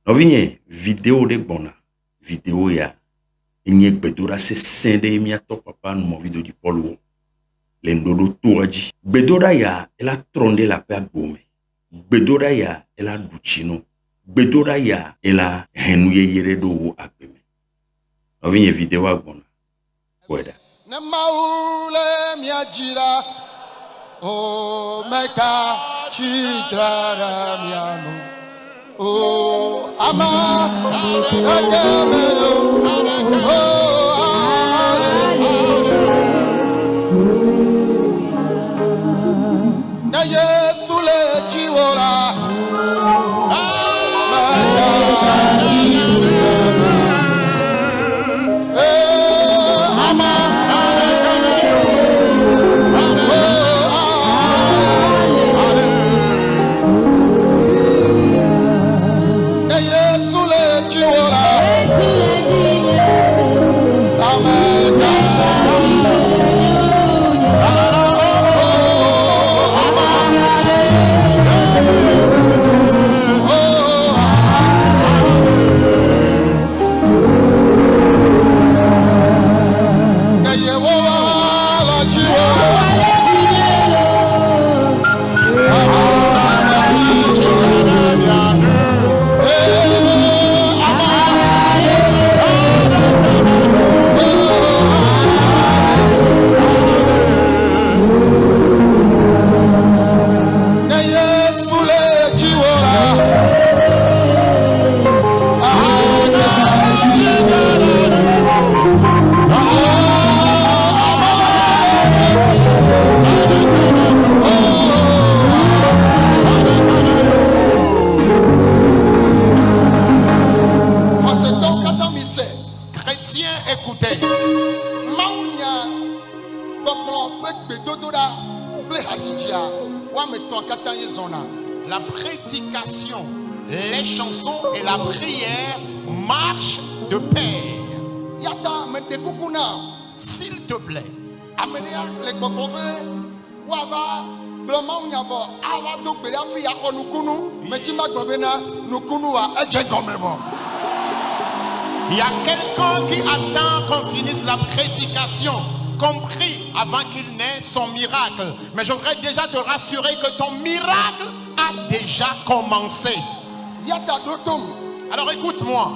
Novinye vidéo de bona. Vidéo ya. Enye bedora se sende mi ato papa no vidéo di Paul. Lendodo touraji. Bedora ya ela tronde la pe agbome. Bedora ya ela duchino. Bedora ya ela henuye yere do wo agbeme. Novinye vidéo agbona. Kweda. Na maule miajira. O meka chitrara miano. Oh, ama, agamero, na Yesu le chiwora, la prédication, les chansons et la prière marchent de pair. S'il te plaît, il y a quelqu'un qui attend qu'on finisse la prédication, compris avant qu'il n'ait son miracle. Mais je voudrais déjà te rassurer que ton miracle a déjà commencé. Alors écoute-moi.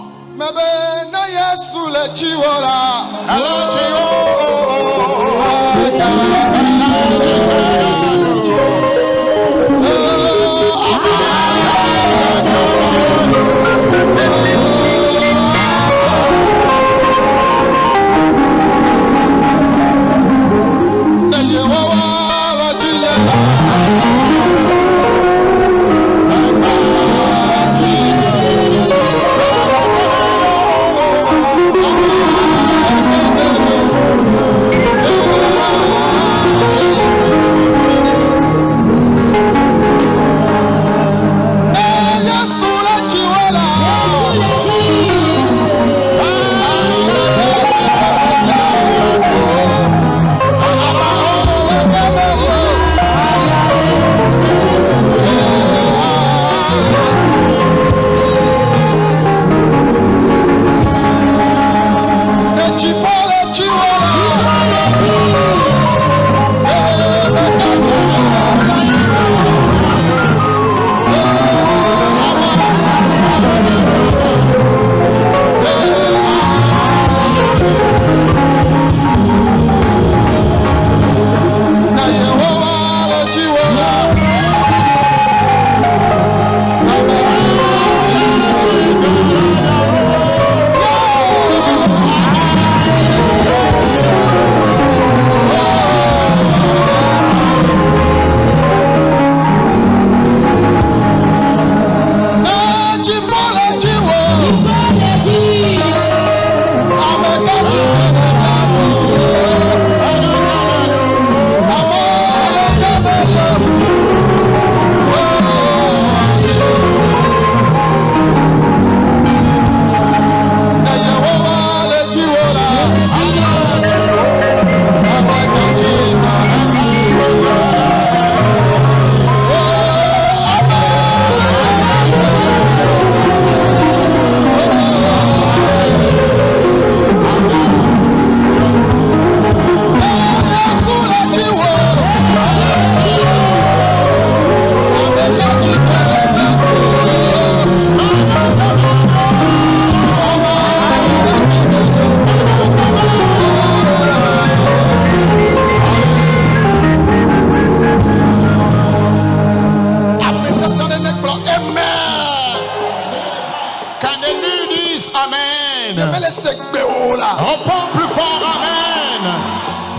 Amen. Nyemele sekbe ola. Réponds plus fort, Amen.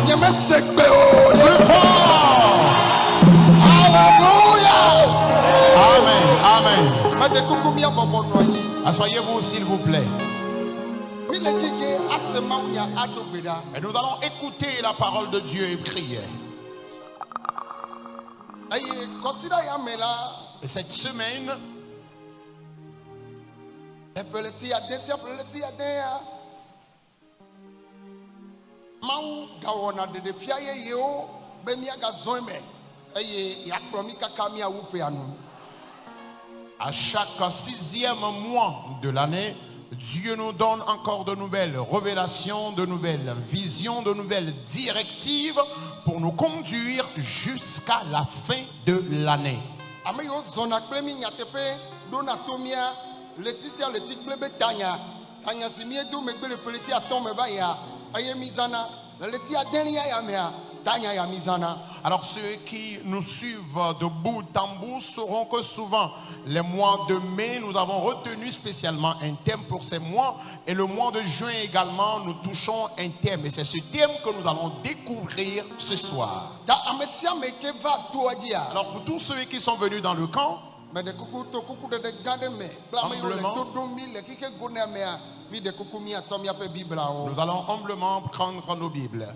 Nyemele sekbe ola. Plus fort. Alléluia. Amen. Amen. Mede kuku mia bobo noyi. Asseyez-vous, s'il vous plaît. Mi le kike asema unya adogbeda. Et nous allons écouter la parole de Dieu et prier. Aye consider ya mela. Et cette semaine, Epeleti ya desi epeleti ya deya. Mau gawona de fia ye yo be mi aga zoime. Aye ya promi kaka mi awupe anu. à chaque 6e mois de l'année, Dieu nous donne encore de nouvelles révélations, de nouvelles visions, de nouvelles directives pour nous conduire jusqu'à la fin de l'année. Ameyo zona klemi nyatepe dona tomia Laetitia letikblebe tanya tanya simie do megbele peleti aton me ba ya aye mizana Laetitia denia ya mea tanya ya mizana. Alors ceux qui nous suivent de bout en bout sauront que souvent les mois de mai, nous avons retenu spécialement un thème pour ces mois, et le mois de juin également, nous touchons un thème, et c'est ce thème que nous allons découvrir ce soir. Da amesia meke va toadia. Alors pour tous ceux qui sont venus dans le camp, Mais de kuku to kuku de gade me blame yo le Humblement. to do mi le kike gona mea mi de kuku mi atom ya pe bibla o. nous allons humblement prendre nos Bibles.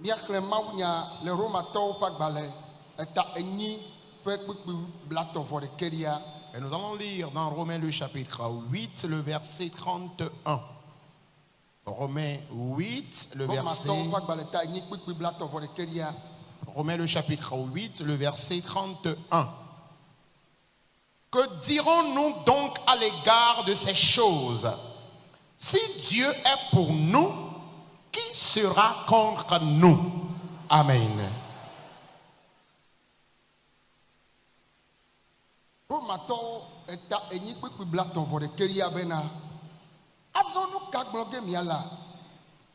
Bia kle mawunya le Roma to pa gbale eta enyi pe kpukpu blato for de keria. Et nous allons lire dans Romains le chapitre 8, le verset 31. Romains 8, le Roma verset... to pa gbale ta enyi kpukpu blato for de keria. Romains le chapitre 8, le verset 31. Que dirons-nous donc à l'égard de ces choses? Si Dieu est pour nous, qui sera contre nous? Amen. Roma to eta enyi kpukpu blato for de keria bena. Azonu kagbloge miala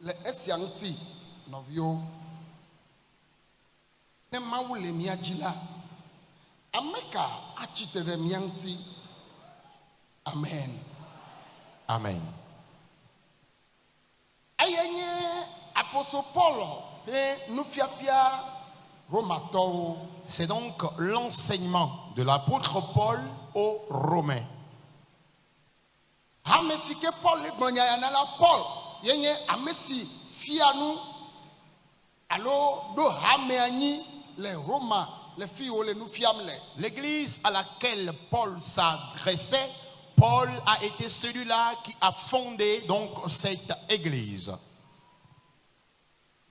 le esia nti novio. Ne mawu le mia jila. Ameka achitere mianti. Amen. Amen. Ayenye apostle Paul et nufiafia Romato. C'est donc l'enseignement de l'apôtre Paul aux Romains. Hamesike Paul le gbonya yanala Paul yenye amesi fianu alo do hameani le Roma le fio le nufiamle. L'église à laquelle Paul s'adressait, Paul a été celui-là qui a fondé donc cette église.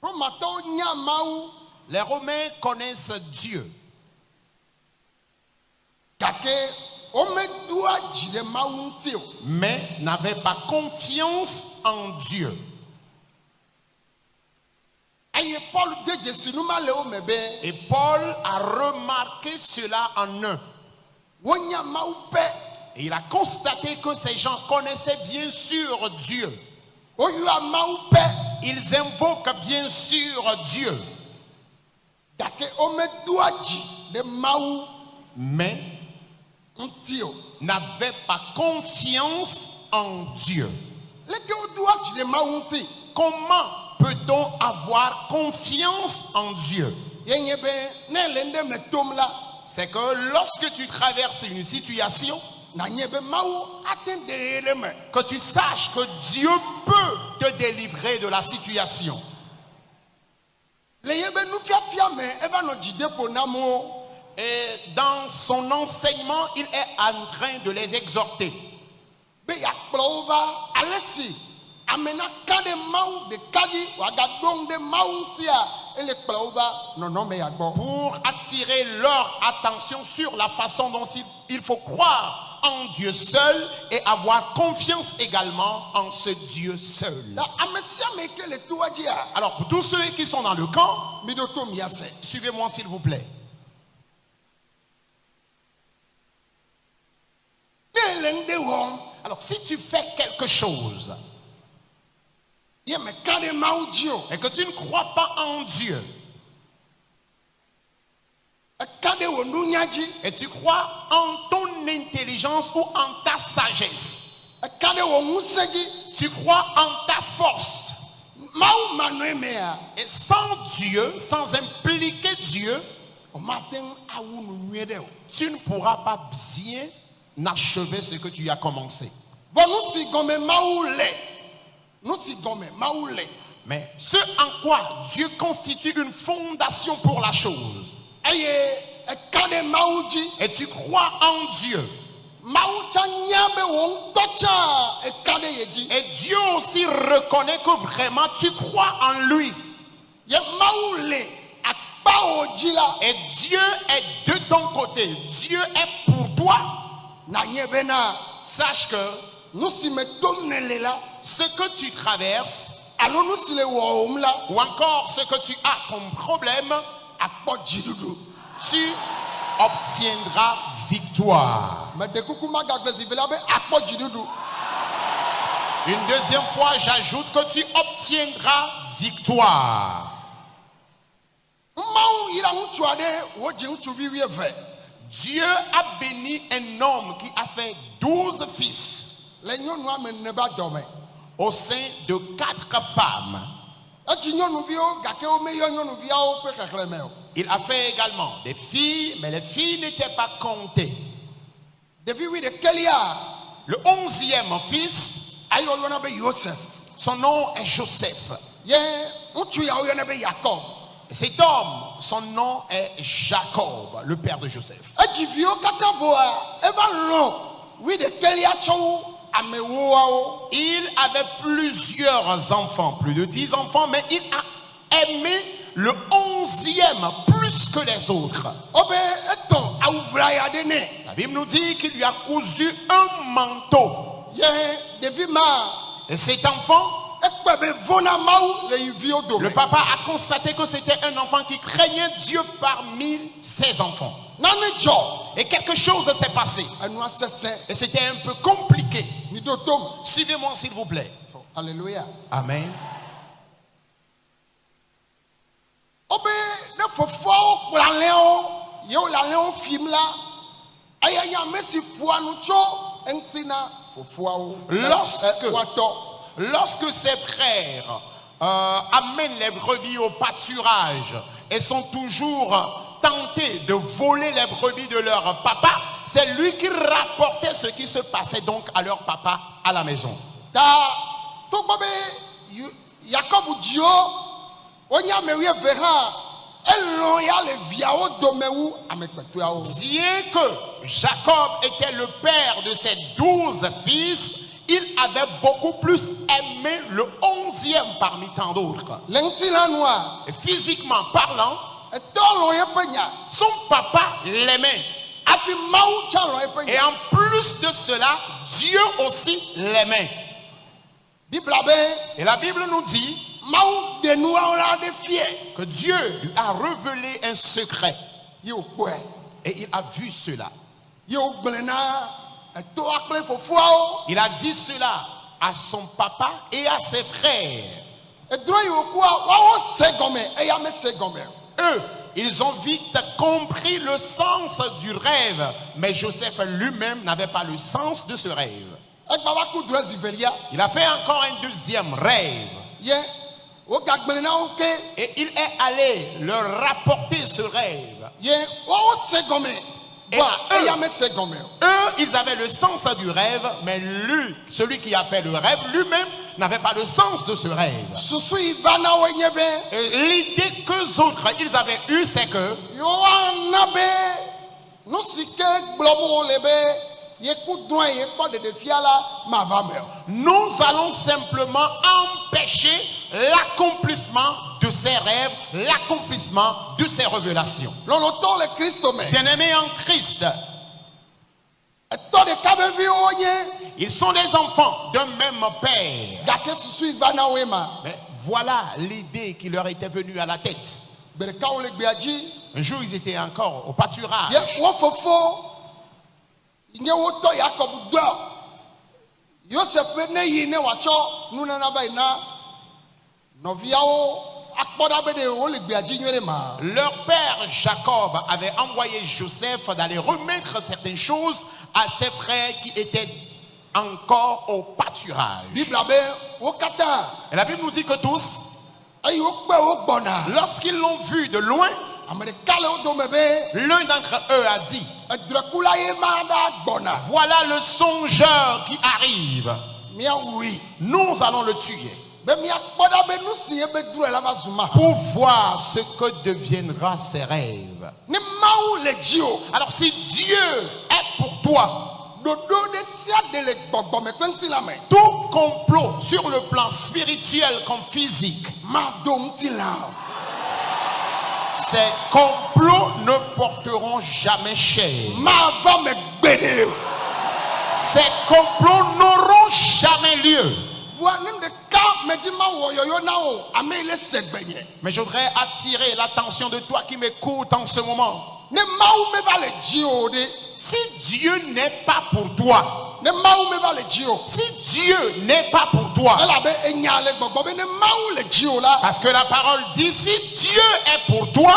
Romato nyamau Les Romains connaissent Dieu, kake omedua jide maunti. mais n'avaient pas confiance en Dieu. Aye Paul de Jésus nous m'a le mebe. Et Paul a remarqué cela en eux. Wonya maupe. Et il a constaté que ces gens connaissaient bien sûr Dieu. Oyua maupe. Ils invoquent bien sûr Dieu, Kake omedua ji de mau mais ntio. n'avaient pas confiance en Dieu. Leke odua ji de mau nti. Comment peut-on avoir confiance en Dieu? Yenye be ne lende metom la. C'est que lorsque tu traverses une situation, Na nyebe mau atende eleme. que tu saches que Dieu peut te délivrer de la situation. Le yebe nou fia me eva no jide po namo. Et dans son enseignement, il est en train de les exhorter. Be ya kplova alesi. Amena kade mau de kadi waga dong de mau ntia ele kplova no no me ya gbo. Pour attirer leur attention sur la façon dont il faut croire en Dieu seul et avoir confiance également en ce Dieu seul. Da amesia me ke le tuajia. Alors pour tous ceux qui sont dans le camp, Midoto miase. suivez-moi s'il vous plaît. Ne lende won. Alors si tu fais quelque chose Ye me kade mau jio. et que tu ne crois pas en Dieu E kade wo nu nyaji. et tu crois en ton intelligence ou en ta sagesse, E kade wò ŋusẽ dzi. Tu crois en ta force. Mawu manɔe mea. Et sans Dieu, sans impliquer Dieu, O mate ŋu awu nu nyuie ɖe o. tu ne pourras pas bien achever ce que tu as commencé. Vɔ nu si gɔme Mawu le. Nu si gɔme Mawu le. Mais ce en quoi Dieu constitue une fondation pour la chose. Eye eka ɖe Mawu dzi. Et tu crois en Dieu. Mawu tsa nya be wò ŋutɔ tsa eka ɖe ye dzi. Et Dieu aussi reconnaît que vraiment tu crois en lui. Ye Mawu le akpawo dzi la. Et Dieu est de ton côté. Dieu est pour toi. Na nye bena Sache que nu si me tom ne le la. ce que tu traverses, Alo nu si le wɔwòm la. ou encore ce que tu as comme problème, Akpɔ dziɖuɖu. tu obtiendras victoire. Me de kuku magagble si ve la be akpɔ dziɖuɖu. Une deuxième fois, j'ajoute que tu obtiendras victoire. Mawu yra ŋutsu aɖe wodzi ŋutsuvi 12. Dieu a béni un homme qui a fait 12 fils Le nyɔnu ame ne ba dɔme. au sein de 4 femmes. Etsi nyɔnuviwo gake wo meyɔ nyɔnuviawo ƒe xexlẽme o. Il a fait également des filles, mais les filles n'étaient pas comptées. Ɖevi 11 Le 11e fils, ayi woyɔna be Yosef. son nom est Joseph. Ye ŋutsu ya woyɔna be Yakob. Et cet homme, son nom est Jacob, le père de Joseph. Edzi viwo katã voa eva lɔ 11 tsɔ wo amewoawo. Il avait plusieurs enfants, plus de 10 enfants, mais il a aimé le 11e plus que les autres. Wobe etɔ awu ʋlaya ɖe nɛ. La Bible nous dit qu'il lui a cousu un manteau. Ye ɖevi ma Et cet enfant, ekpe be vona Mawu le yi viwo le dome. papa a constaté que c'était un enfant qui craignait Dieu parmi ses enfants. Nane dzɔ. Et quelque chose s'est passé. Enua sesẽ. Et c'était un peu compliqué. Mi ɖo tom. Suivez-moi s'il vous plaît. Alléluia. Amen. Wobe ne fofoawo kplɔ alẽwo yewo le alẽwo fim la. Eya nye ame si ƒoa nu tso eŋuti na fofoawo. Lorsque ses frères amènent les brebis au pâturage et sont toujours tentés de voler les brebis de leur papa, c'est lui qui rapportait ce qui se passait donc à leur papa à la maison. Ta togbɔ be Yakob dziwo wonye ame 12 hã elɔ̃ ya le viawo dome wu ame kpɔtɔeawo. Bien que Jacob était le père de ses 12 fils, il avait beaucoup plus aimé le 11e parmi tant d'autres. Le ŋutilã nua Et physiquement parlant, etɔ lɔ̃ yeƒe nya son papa l'aimait. hafi Mawu tsã lɔ̃ yeƒe Et nya. en plus de cela, Dieu aussi l'aimait. Bibla be Et la Bible nous dit Mawu ɖe nuawo la ɖe fie que Dieu lui a révélé un secret. ye wòkpɔe. Et il a vu cela. Ye wògblẽ na etɔa kple fofoawo. Il a dit cela à son papa et à ses frères. Edrɔ yi wòkua woawo se gɔme eya mese gɔme o. Eux, ils ont vite compris le sens du rêve. Mais Joseph lui-même n'avait pas le sens de ce rêve. Egba va ku drɔ zivelia. Il a fait encore un deuxième rêve. Ye wogagblẽ na wo ke. Et il est allé leur rapporter ce rêve. Ye woawo se gɔme. Et Boa eux, eya mese gɔme o. eux, ils avaient le sens du rêve, mais lui, celui qui a fait le rêve, lui-même n'avait pas le sens de ce rêve. Susu yi va na wo nye be Et l'idée qu'eux autres, ils avaient eue, c'est que yewoana be nu si ke gblɔm wole be ye ku drɔ̃e ye kpɔ ɖeɖefia la mava me o. nous allons simplement empêcher l'accomplissement de ces rêves, l'accomplissement de ces révélations. Lɔlɔtɔwo le Kristo me. Bien-aimés en Christ, Etɔ ɖeka be viwo wonye. ils sont des enfants d'un même père. Gake susu yi va na woe ma. Mais voilà l'idée qui leur était venue à la tête. Gbe ɖeka wo le gbea dzi. Un jour, ils étaient encore au pâturage. Ye wo fofo nye wotɔ Yakob dɔ. Yosef be ne yi ne wòatsɔ nunana va yi na nɔviawo akpɔ ɖa be ɖe wole gbea dzi nyuie ɖe ma. Leur père Jacob avait envoyé Joseph d'aller remettre certaines choses à ses frères qui étaient encore au pâturage. Bible abe wo kata. Et la Bible nous dit que tous, Ayi wo gbe wo gbona. lorsqu'ils l'ont vu de loin, Amerika le wo do me be. l'un d'entre eux a dit, Edrekula ye ma da gbona. voilà le songeur qui arrive. Mia oui. Nous allons le tuer Be mia kpoda be nu si e be dru la va zuma. pour voir ce que deviendra ses rêves. Ne maou le jio. Alors si Dieu est pour toi, Dodo de sia de le gbogbo me kwenti la me. tout complot sur le plan spirituel comme physique, Ma do mti la. ces complots ne porteront jamais chair. Ma va me gbede. Ces complots n'auront jamais lieu. Vois nem de ka me di ma wo yo na o. Ame ile segbenye. Mais je voudrais attirer l'attention de toi qui m'écoute en ce moment. Ne maou me va le jio de. Si Dieu n'est pas pour toi, Ne maou me va le jio. si Dieu n'est pas pour toi, Elle avait enya le gbogbo be ne maou le jio la. parce que la parole dit, si Dieu est pour toi,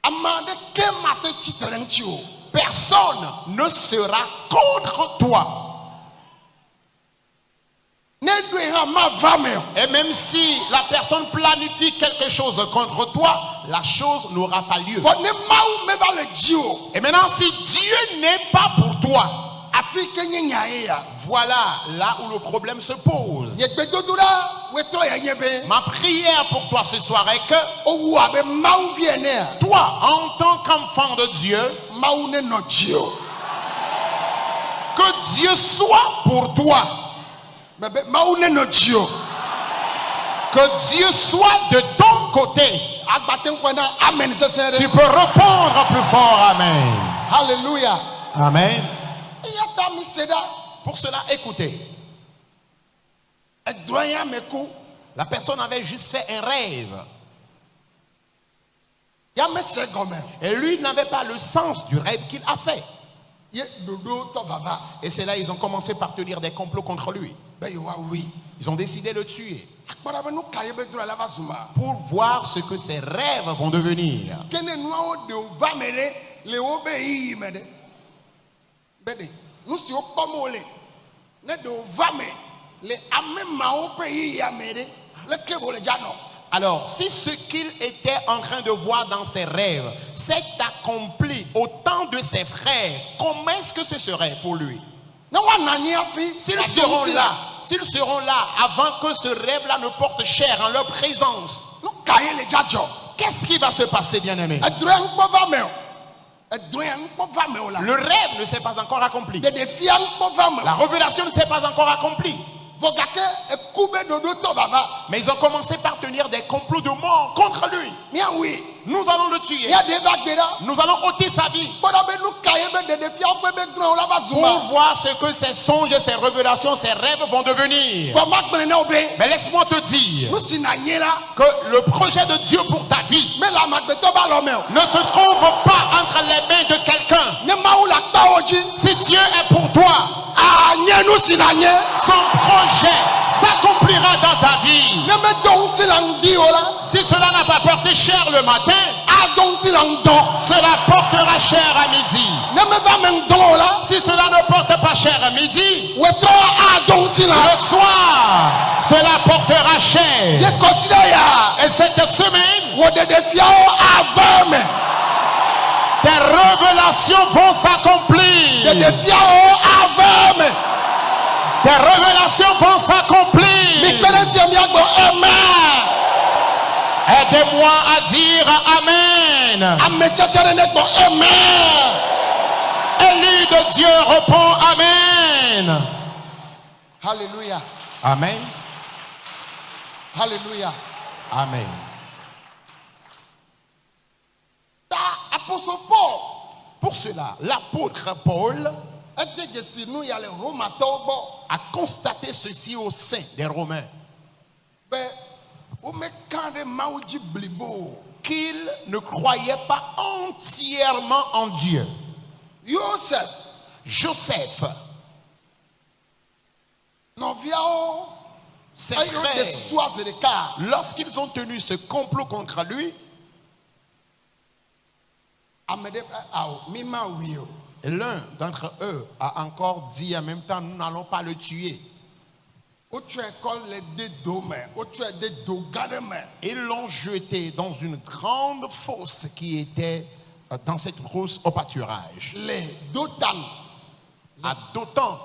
Amade ke mate chitren tio. personne ne sera contre toi. Ne dwe ha ma va me. Et même si la personne planifie quelque chose contre toi, la chose n'aura pas lieu. Bon ne maou me va le jio. Et maintenant, si Dieu n'est pas pour toi, Api ke nya ya. voilà là où le problème se pose. Ye gbedodura we to ya nyebe. Ma prière pour toi ce soir est que O wu abe maou viene. toi, en tant qu'enfant de Dieu, Maou ne no jio. que Dieu soit pour toi, Bebe maou ne no jio. que Dieu soit de ton côté. Agbaten kwena amen sesere. Tu peux répondre plus fort, Amen. Hallelujah. Amen. Yata mi seda. Pour cela, écoutez, Edroya meku. la personne avait juste fait un rêve. Ya me se gome. Et lui n'avait pas le sens du rêve qu'il a fait. Ye dodo to baba. Et c'est là ils ont commencé par tenir des complots contre lui. Be yo wa oui. Ils ont décidé de le tuer Akpara be nu kaye be dro la va zuma. pour voir ce que ses rêves vont devenir. Kene nu o de o va mele le o be yi me de. Bede. Nu si o pomo le. Ne de o va me le ame ma o pe yi ya me de. Le kebo le jano. Alors, si ce qu'il était en train de voir dans ses rêves s'est accompli au temps de ses frères, comment est-ce que ce serait pour lui? Ne wa nani afi. S'ils seront là avant que ce rêve-là ne porte chair en leur présence, Nu kaye le jajo. qu'est-ce qui va se passer, bien-aimé? Edroya nkpo va me. Edroya nkpo va me o la. Le rêve ne s'est pas encore accompli. De fia nkpo va me. La révélation ne s'est pas encore accomplie. Vogake ekube dodo to baba. Mais ils ont commencé par tenir des complots de mort contre lui. Mia oui. Nous allons le tuer. Ya de ba gbera. Nous allons ôter sa vie Boda be nu kaye be de fia nkpo be dro la va pour zuma. voir ce que ces songes, ces révélations, ces rêves vont devenir. Fo ma gbene na obe. Mais laisse-moi te dire Nu si na nye la. que le projet de Dieu pour ta vie Me la magbe to ba lo me o. ne se trouve pas entre les mains de quelqu'un. Ne ma ou la ta oji. Si Dieu est pour toi, A nye nu si na nye. son projet s'accomplira dans ta vie. Ne me don ti la ndi o la. Si cela n'a pas porté cher le matin, A don ti la ndo. cela portera cher à midi. Ne me va me ndo o la. Si cela ne porte pas cher à midi, We to a don ti la. le soir, cela portera cher. Ye consider ya. Et cette semaine, Wo de fia o ava me. tes révélations vont s'accomplir. De fia o ava me. Tes révélations vont Mi s'accomplir. gbere ti mi agbo amen. Aide-moi à dire Amen. Ame tchatchare ne gbo amen. Élu de Dieu répond Amen. Hallelujah. Amen. Hallelujah. Amen. Ta apostle Paul. Pour cela, l'apôtre Paul Ete jesi nu ya le Roma to bo. a constaté ceci au sein des Romains, Be o me kande mauji blibo. qu'ils ne croyaient pas entièrement en Dieu. Joseph. Joseph, Novia o. ses Ayo de frères, soise de ka. lorsqu'ils ont tenu ce complot contre lui, Amede ao mi ma wi o. Et l'un d'entre eux a encore dit en même temps, nous n'allons pas le tuer. Ils l'ont jeté dans une grande fosse qui était dans cette brousse au pâturage. À Dothan.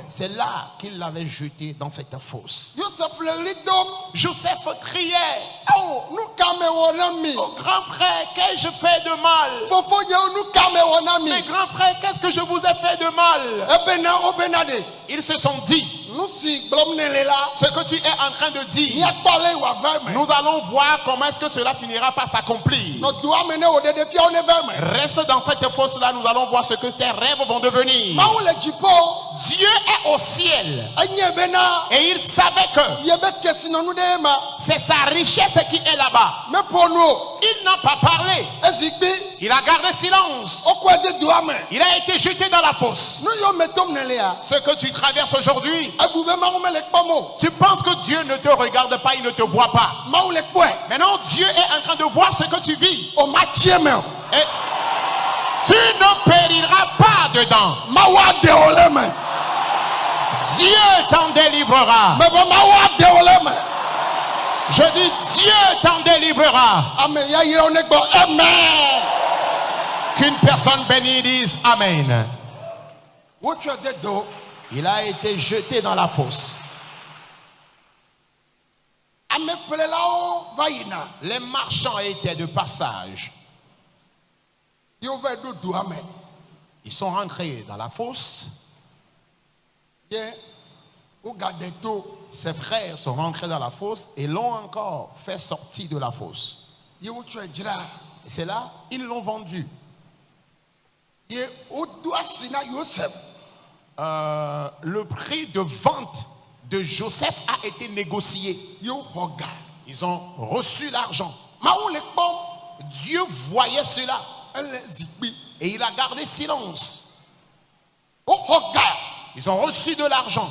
C'est là qu'il l'avait jeté dans cette fosse. Joseph criait, oh grand frère, qu'ai-je fait de mal? Mais grand frère, qu'est-ce que je vous ai fait de mal? Ils se sont dit, ce que tu es en train de dire, nous allons voir comment est-ce que cela finira par s'accomplir. Reste dans cette fosse-là, nous allons voir ce que tes rêves vont devenir. Dieu est au ciel et il savait que c'est sa richesse qui est là-bas. Il n'a pas parlé. Il a gardé silence. Il a été jeté dans la fosse. Ce que tu traverses aujourd'hui, tu penses que Dieu ne te regarde pas, il ne te voit pas. Maintenant, Dieu est en train de voir ce que tu vis. Et tu ne périras pas dedans. Dieu t'en délivrera. Je dis Dieu t'en délivrera. Amen. Qu'une personne bénie dise Amen. Il a été jeté dans la fosse. Les marchands étaient de passage. Ils sont rentrés dans la fosse. Ses frères sont rentrés dans la fosse et l'ont encore fait sortir de la fosse. Et c'est là, ils l'ont vendu. Le prix de vente de Joseph a été négocié. Ils ont reçu l'argent. Dieu voyait cela et il a gardé silence. Ils ont reçu de l'argent.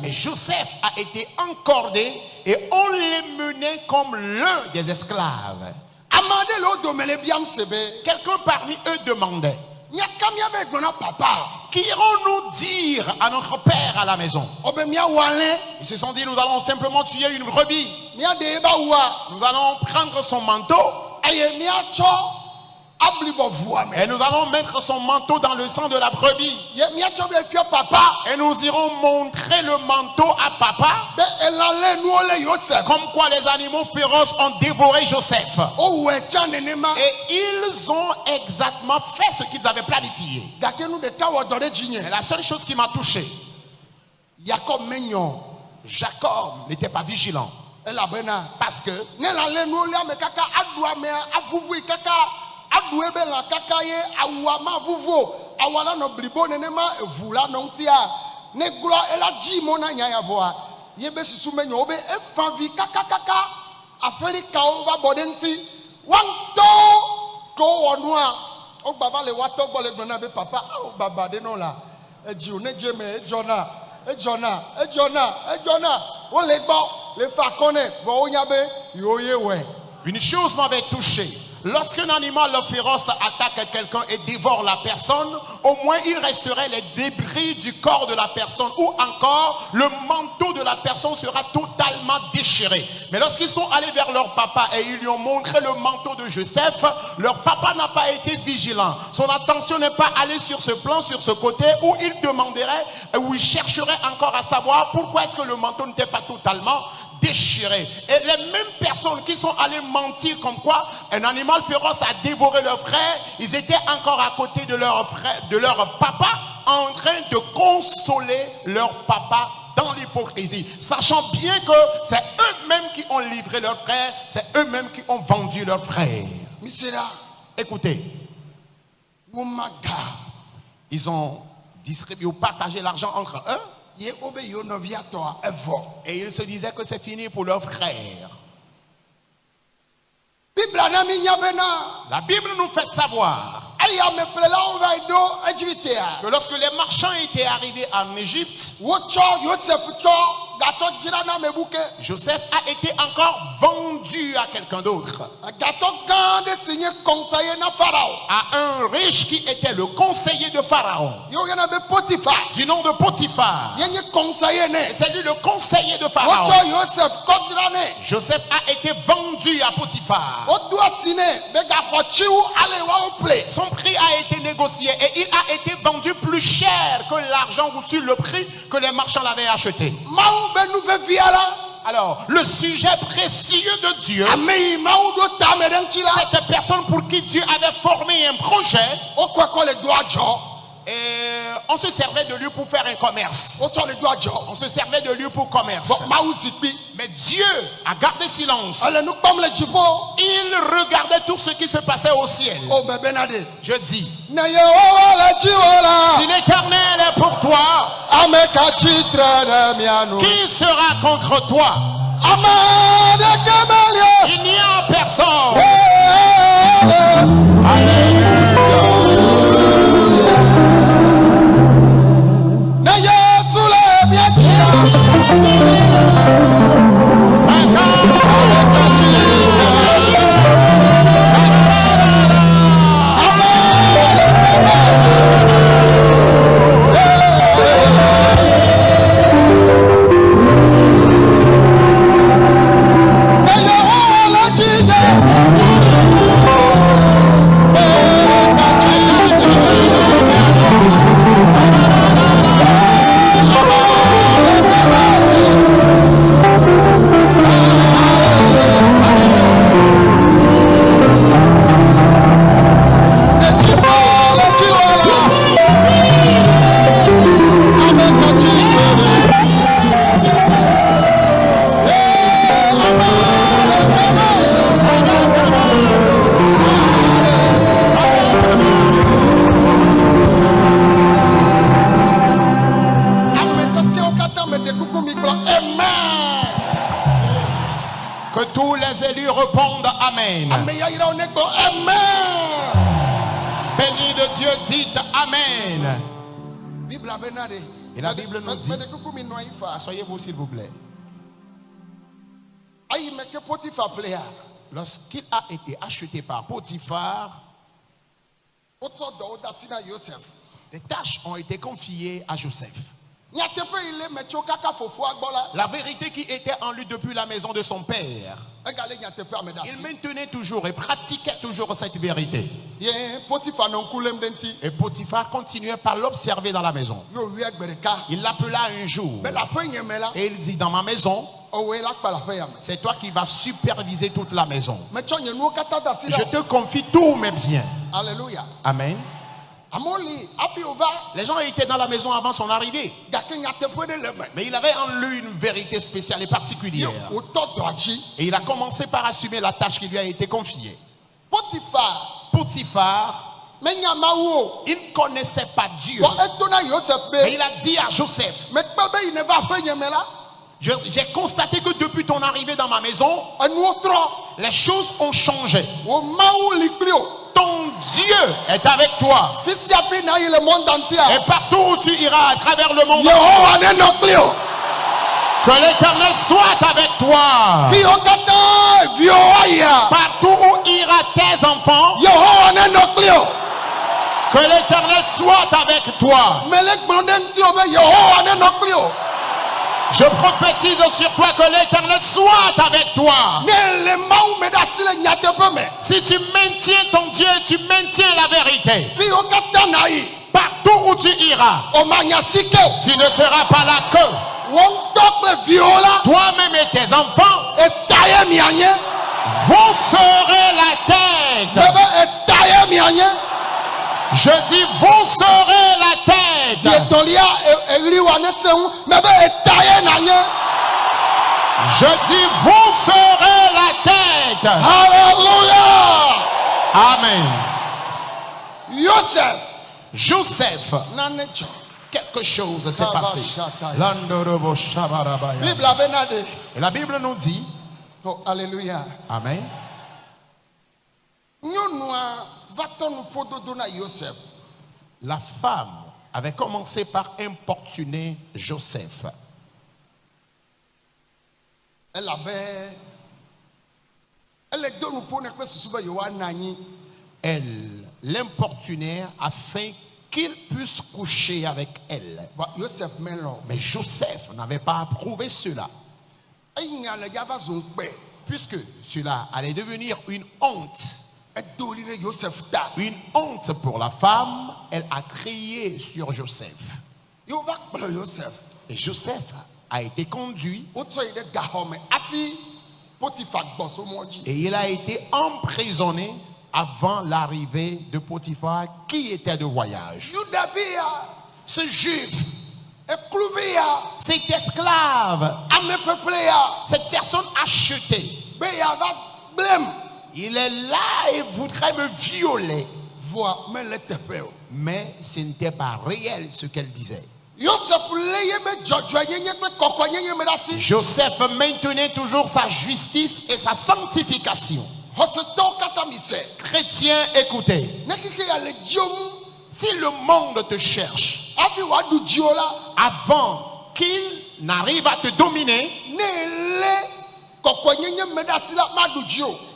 Et Joseph a été encordé et on les menait comme l'un des esclaves. Quelqu'un parmi eux demandait, qu'irons-nous dire à notre père à la maison? Ils se sont dit, nous allons simplement tuer une brebis. Nous allons prendre son manteau et nous allons mettre son manteau dans le sang de la brebis. Et nous irons montrer le manteau à papa. Comme quoi les animaux féroces ont dévoré Joseph. Et ils ont exactement fait ce qu'ils avaient planifié. Et la seule chose qui m'a touché, Jacob n'était pas vigilant. Parce que une chose m'avait touché. Lorsqu'un animal féroce attaque quelqu'un et dévore la personne, au moins il resterait les débris du corps de la personne, ou encore le manteau de la personne sera totalement déchiré. Mais lorsqu'ils sont allés vers leur papa et ils lui ont montré le manteau de Joseph, leur papa n'a pas été vigilant. Son attention n'est pas allée sur ce plan, sur ce côté, où il demanderait, où il chercherait encore à savoir pourquoi est-ce que le manteau n'était pas totalement déchiré. Et les mêmes personnes qui sont allées mentir comme quoi un animal féroce a dévoré leur frère, ils étaient encore à côté de leur frère, de leur papa, en train de consoler leur papa dans l'hypocrisie, sachant bien que c'est eux-mêmes qui ont livré leur frère, c'est eux-mêmes qui ont vendu leur frère. Écoutez, ils ont distribué ou partagé l'argent entre eux. Et ils se disaient que c'est fini pour leur frère. La Bible nous fait savoir que lorsque les marchands étaient arrivés en Égypte, gato dzra na me buke. Joseph a été encore vendu à quelqu'un d'autre. Gato gã de signé conseiller na Pharaon. À un riche qui était le conseiller de Pharaon. Yo yana be Potiphar. Du nom de Potiphar. Yenye conseiller ne. C'est lui le conseiller de Pharaon. Ocho Joseph kodzra ne. Joseph a été vendu à Potiphar. O doa sine be ga xotsiwu ale wa o ple. Son prix a été négocié et il a été vendu plus cher que l'argent ou sur le prix que les marchands l'avaient acheté. Maou be nou ve viala. Alors, le sujet précieux de Dieu, Ame maou do ta me den tila. cette personne pour qui Dieu avait formé un projet, O kwa ko le doa jo. et on se servait de lui pour faire un commerce. O to le doa jo. On se servait de lui pour commerce. Bon maou zikpi. Mais Dieu a gardé silence. Ale nou pam le jipo. Il regardait tout ce qui se passait au ciel. O be benade. Je dis, Na Yehowa le jiwola. si l'Éternel est pour toi, Ame ka chitra de mianu. qui sera contre toi? Ama de kemelia. Il n'y a personne. Na Yesu le miatia. Na Yehowa le jiye. Que tous les élus répondent Amen. Amen. Béni de Dieu, dites Amen. Bible a benade. Et la Bible nous dit- Mede kuku mi no ifa. Asseyez-vous s'il vous plaît. Ayi meke Potiphar player. Lorsqu'il a été acheté par Potiphar, Oto do oda sina Joseph. des tâches ont été confiées à Joseph. Nyatepe ile mecho kaka fofo agbola. La vérité qui était en lui depuis la maison de son père, Egale nyatepe il amedasi. maintenait toujours et pratiquait toujours cette vérité. Ye Potiphar non kulem denti. Et Potiphar continuait par l'observer dans la maison. Yo wi egbereka. Il l'appela un jour Be la pe nyemela. et il dit, dans ma maison, O we la pa la pe yam. c'est toi qui vas superviser toute la maison. Mecho nyenu kata da sina. Je te confie tous mes biens. Alléluia. Amen. Amoli api ova. Les gens étaient dans la maison avant son arrivée, Gake nyatepe de leme. mais il avait en lui une vérité spéciale et particulière. Oto do aji. Et il a commencé par assumer la tâche qui lui a été confiée. Potiphar. Potiphar, Menya mawo. il ne connaissait pas Dieu. Bon etona Joseph Mais be. il a dit à Joseph, Mais kpebe il ne va pe nyemela. j'ai constaté que depuis ton arrivée dans ma maison, Enu otro. les choses ont changé. O mawo liklio. Ton Dieu est avec toi. Fisiapi na yi le monde entier. Et partout où tu iras à travers le monde, Yehowa ne noklio. que l'Éternel soit avec toi. Fi okata vi oya. Partout où iront tes enfants, Yehowa ne noklio. que l'Éternel soit avec toi. Melek blondem ti obe Yehowa ne noklio. Je prophétise sur toi que l'Éternel soit avec toi. Ne le mawu me da si le nyatepe me. Si tu maintiens ton Dieu, tu maintiens la vérité. Fi okata na yi. Partout où tu iras, O ma nyasike. tu ne seras pas là que Won tokle viola. toi-même et tes enfants, Etaye mianye. vous serez la tête. Bebe etaye mianye. Je dis, vous serez la tête. Si etolia eriwa ne seun. Bebe etaye nanye. Je dis, vous serez la tête. Alléluia. Amen. Joseph. Joseph, Nanecho. quelque chose s'est passé. Shabashakaya. Landorobo shabarabaya. Bible a benade. Et la Bible nous dit, Oh, alléluia. Amen, Nyonua va tonu pododo na Joseph. la femme avait commencé par importuner Joseph. Elle donne pour ne pas se souvenir Yohanani. Elle l'importunait afin qu'il puisse coucher avec elle. Joseph Melon. Mais Joseph n'avait pas approuvé cela, Il y a le Java Zompé. puisque cela allait devenir une honte. Une honte pour la femme. Elle a crié sur Joseph. Et Joseph a été conduit et il a été emprisonné avant l'arrivée de Potiphar qui était de voyage. Ce juif, cet esclave, cette personne achetée, il est là et voudrait me violer. Mais ce n'était pas réel ce qu'elle disait. Joseph maintenait toujours sa justice et sa sanctification. Chrétiens, écoutez. Si le monde te cherche, avant qu'il n'arrive à te dominer,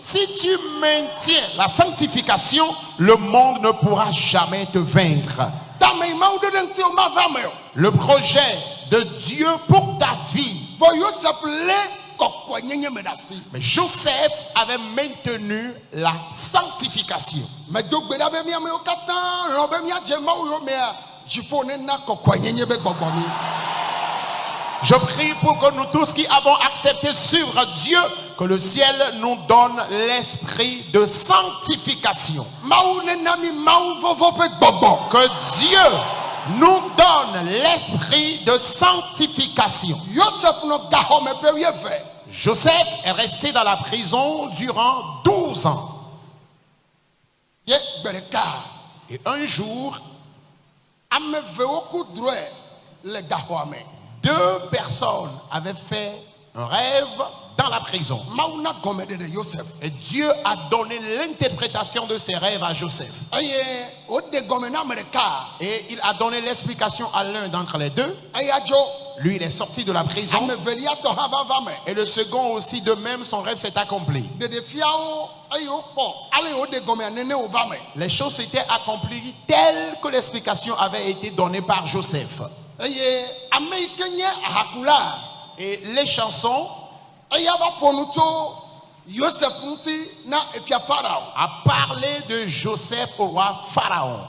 si tu maintiens la sanctification, le monde ne pourra jamais te vaincre. Le projet de Dieu pour ta vie. Mais Joseph avait maintenu la sanctification. Je prie pour que nous tous qui avons accepté suivre Dieu, que le ciel nous donne l'esprit de sanctification. Que Dieu nous donne l'esprit de sancification. Joseph est resté dans la prison durant 12 ans. Et un jour, 2 personnes avaient fait un rêve dans la prison. Et Dieu a donné l'interprétation de ces rêves à Joseph. Et il a donné l'explication à l'un d'entre les 2. Lui, il est sorti de la prison. Et le second aussi, de même, son rêve s'est accompli. Les choses s'étaient accomplies telles que l'explication avait été donnée par Joseph. Et les chansons a parlé de Joseph au roi Pharaon.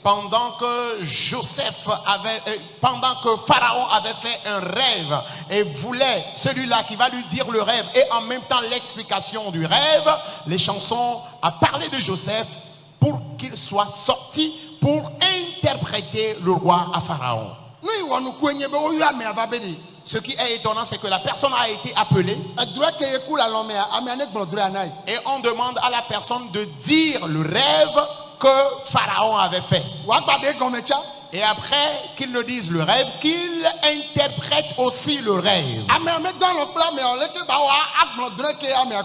Pendant que Pharaon avait fait un rêve et voulait celui-là qui va lui dire le rêve et en même temps l'explication du rêve, les chansons a parlé de Joseph pour qu'il soit sorti pour interpréter le roi à Pharaon. Ce qui est étonnant, c'est que la personne a été appelée et on demande à la personne de dire le rêve que Pharaon avait fait. Et après qu'il ne dise le rêve, qu'il interprète aussi le rêve.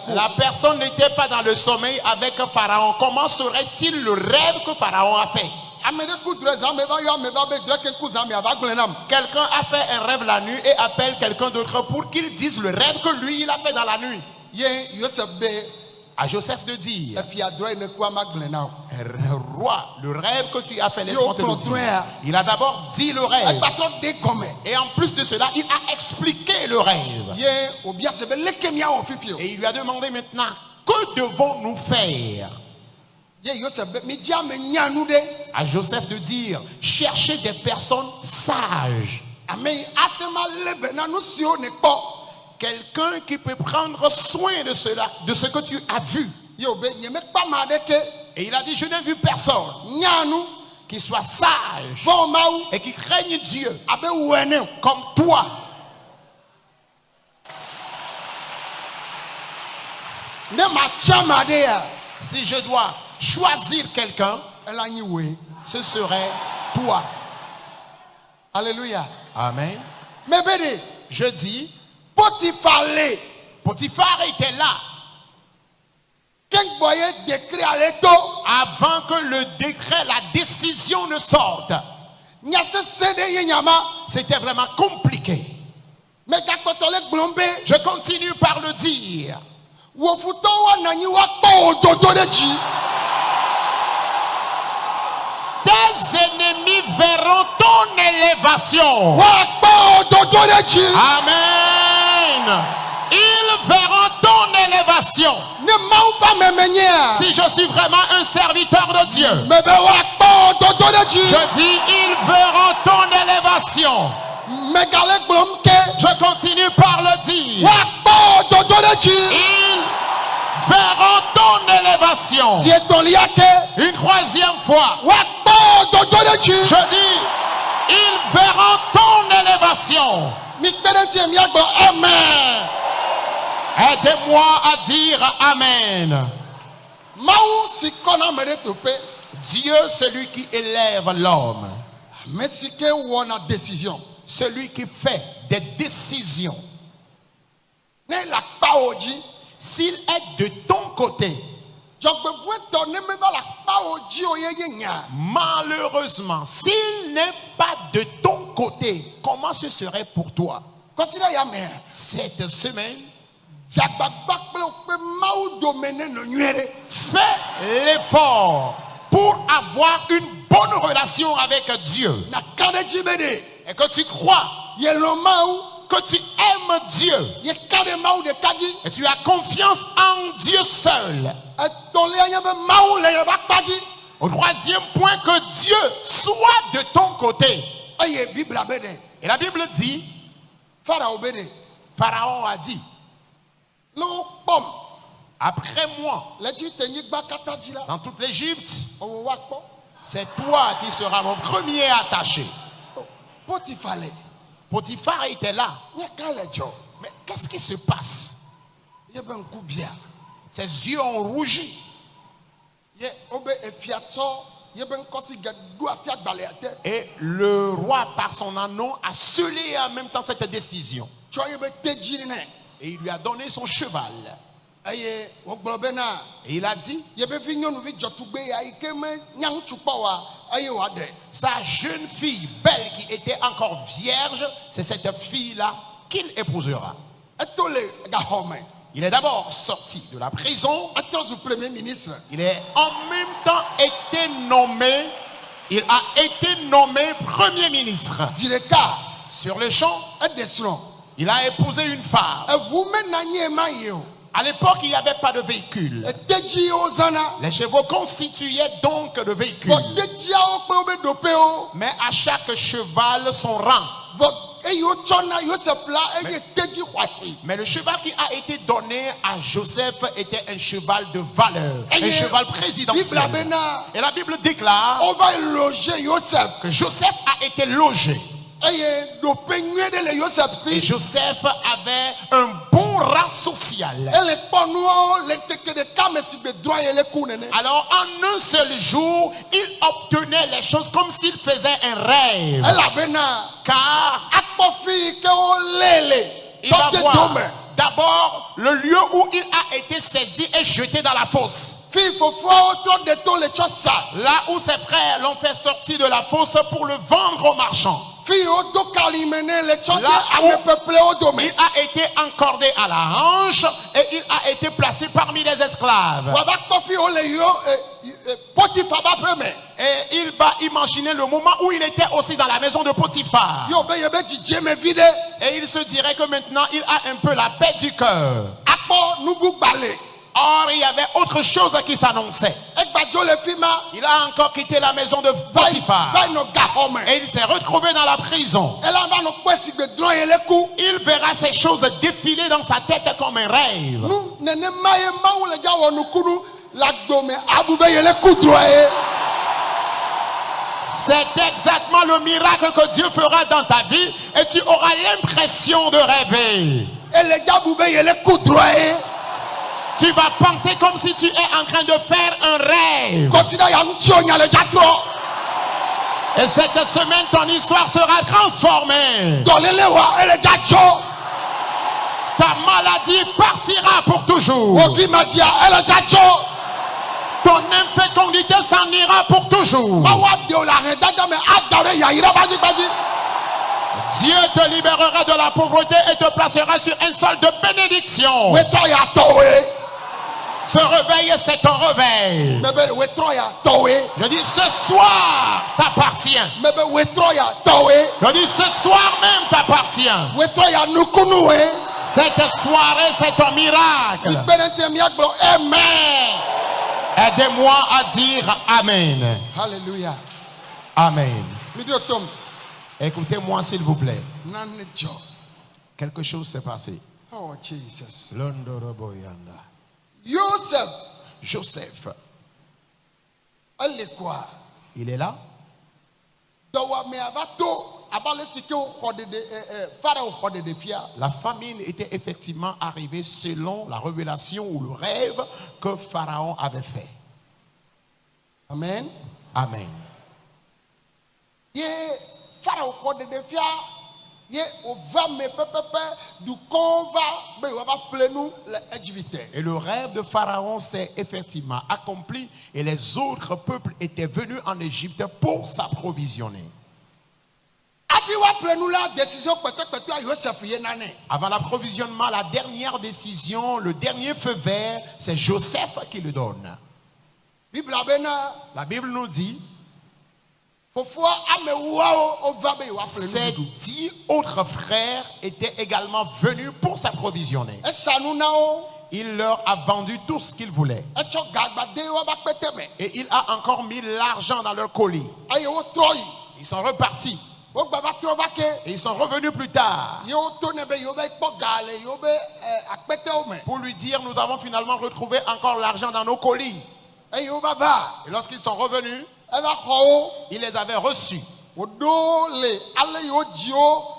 La personne n'était pas dans le sommeil avec Pharaon. Comment serait-il le rêve que Pharaon a fait? Quelqu'un a fait un rêve la nuit et appelle quelqu'un d'autre pour qu'il dise le rêve que lui il a fait dans la nuit. À Joseph de dire, roi, le rêve que tu as fait, laisse-moi te le dire. Il a d'abord dit le rêve. Et en plus de cela, il a expliqué le rêve. Et il lui a demandé maintenant, que devons-nous faire? À Joseph de dire, cherchez des personnes sages. Quelqu'un qui peut prendre soin de cela, de ce que tu as vu. Et il a dit, je n'ai vu personne qui soit sage et qui craigne Dieu comme toi. Si je dois choisir quelqu'un, ce serait toi. Alléluia. Amen. Je dis, Potiphar était là Quel voyait décret à l'éto? avant que le décret, la décision ne sorte. N'y a ce cédé yényama. C'était vraiment compliqué. Mais kakotole glombe. Je continue par le dire. Wofuto wa nani wa po ododo de chi. Tes ennemis verront ton élévation. Wa po ododo de chi. Amen. Ils verront ton élévation. Ne mau pas me menye. Si je suis vraiment un serviteur de Dieu, Me be wa po ododo de chi. je dis, ils verront ton élévation. Me gale glomke. Je continue par le dire. Wa po ododo de chi. Ils verront ton élévation. Si ton liake. Une troisième fois, Wa po ododo de chi. je dis, ils verront ton élévation. Mi kpere ti mi agbo amen. Aidez-moi à dire Amen. Mau si kona mere tope. Dieu, celui qui élève l'homme, Mais si ke wona décision. celui qui fait des décisions, Ne la pa oji. s'il est de ton côté, Jogbevu to ne me ba la pa oji oyeye nya. malheureusement, s'il n'est pas de ton côté, comment ce serait pour toi? Consider ya me. Cette semaine, Jagbagba kple pe mau domene no nyere. fais l'effort pour avoir une bonne relation avec Dieu. Na kade jibede. Et que tu crois, Ye lo mau. que tu aimes Dieu. Ye kade mau de kaji. Et tu as confiance en Dieu seul. Et ton le anya be mau le ye ba kpaji. Au troisième point, que Dieu soit de ton côté. Aye Bible abede. Et la Bible dit, Pharaon bede. Pharaon a dit, Lo pom. après moi, Le ji tenyi gba kata ji la. dans toute l'Égypte, O wa kpo. c'est toi qui seras mon premier attaché. Potiphar le. Potiphar était là. Nye ka le jo. Mais qu'est-ce qui se passe? Ye be nku bia. Ses yeux ont rougi. Ye obe efiato. Ye be nkosi gedu asi agbale ate. Et le roi, par son anon, a scellé en même temps cette décision. Cho ye be teji ne. Et il lui a donné son cheval. Aye wo gboro be na. Et il a dit, Ye be fi nyonuvi jotugbe ya ike me nyangchu pa wa. Aye wa de. sa jeune fille belle qui était encore vierge, c'est cette fille-là qu'il épousera. Eto le ga home. Il est d'abord sorti de la prison. Eto zu premier ministre. Il est en même temps été nommé, il a été nommé premier ministre. Zireka. Sur le champ, Edesron. il a épousé une femme. Evu me na nye ma ye o. À l'époque, il n'y avait pas de véhicule. Eteji o zana. Les chevaux constituaient donc le véhicule. Vo teji a o pe obe dope o. Mais à chaque cheval, son rang. Vo eyo chona yo se pla eye teji kwasi. Mais le cheval qui a été donné à Joseph était un cheval de valeur, un Eye, cheval Bible présidentiel. abena. Et la Bible déclare On va loger Yosef. que Joseph a été logé. Eye dope nye de le Yosef Et si. Joseph avait un bon rang social. Ele kponuo le teke de kame si be droit le kunene. Alors en un seul jour, il obtenait les choses comme s'il faisait un rêve. Elle abena. Car Akpofi ke o lele. il va Choke voir dome. d'abord le lieu où il a été saisi et jeté dans la fosse. Fi fofo o tro de to le chosa. Là où ses frères l'ont fait sortir de la fosse pour le vendre aux marchands. Fi o do kalimene le choke Là où ame peuple o dome. il a été encordé à la hanche et il a été placé parmi les esclaves. Wa ba kpofi o le yo Potiphar ba preme. Et il va imaginer le moment où il était aussi dans la maison de Potiphar. Yo be ye be jije me vide. Et il se dirait que maintenant il a un peu la paix du cœur. Akpo nubu gbale. Or, il y avait autre chose qui s'annonçait. Egbajo le fima. Il a encore quitté la maison de Potiphar. Vai no ga home. Et il s'est retrouvé dans la prison. Elle a no kwesi be dron ye le ku. Il verra ces choses défiler dans sa tête comme un rêve. Nu nene maye mawu le ja wo nukunu la dome abube ye le ku droye. C'est exactement le miracle que Dieu fera dans ta vie et tu auras l'impression de rêver. Et le ja abube ye le ku droye. Tu vas penser comme si tu es en train de faire un rêve. Consider ya ntio nya le ja tro. Et cette semaine, ton histoire sera transformée. Dolele wa ele ja cho. Ta maladie partira pour toujours. Ovi madia elajacho. Ton infécondité s'en ira pour toujours. Bawa dio la redada me adore ya ira baji baji. Dieu te libérera de la pauvreté et te placera sur un sol de bénédiction. Weto ya towe. Ce réveil, c'est ton réveil. Mebe weto ya towe. Je dis ce soir t'appartient. Mebe weto ya towe. Je dis ce soir même t'appartient. Weto ya nukunuwe. Cette soirée, c'est ton miracle. Benente miagbo. Amen. Aidez-moi à dire Amen. Hallelujah. Amen. Midio tom. Écoutez-moi s'il vous plaît. Nanejo. Quelque chose s'est passé. Oh Jesus. Londoroboyanda. Joseph. Joseph, Elle est quoi? il est là. La famine était effectivement arrivée selon la révélation ou le rêve que Pharaon avait fait. Amen. Amen. Ye Pharaon xɔ ye ova me pepepe dukɔwo va be yewoava ƒle nu le Égypte. Et le rêve de Pharaon s'est effectivement accompli et les autres peuples étaient venus en Égypte pour s'approvisionner. Afi wa ƒle nu la décision kpɛtɛkpɛtɛ a Joseph ye nane. Avant l'approvisionnement, la dernière décision, le dernier feu vert, c'est Joseph qui le donne. Bible bena La Bible nous dit fofoa amewuawo ova be yewoa ƒle ces nu. 10 autres frères étaient également venus pour s'approvisionner. Esa nu na wo. Il leur a vendu tout ce qu'ils voulaient. Etsɔ gagbade wo ba kpɛtɛ me. Et il a encore mis l'argent dans leur colis. Eye wotrɔ yi. Ils sont repartis. Wogba va trɔ va ke. Et ils sont revenus plus tard Ye woto ne be yewo be kpɔ ga le yewo be akpɛtɛwo me. pour lui dire nous avons finalement retrouvé encore l'argent dans nos colis. Eye wo va va. Et lorsqu'ils sont revenus, Eva xɔ wo. il les avait reçus. Woɖo le ale yiwo dziwo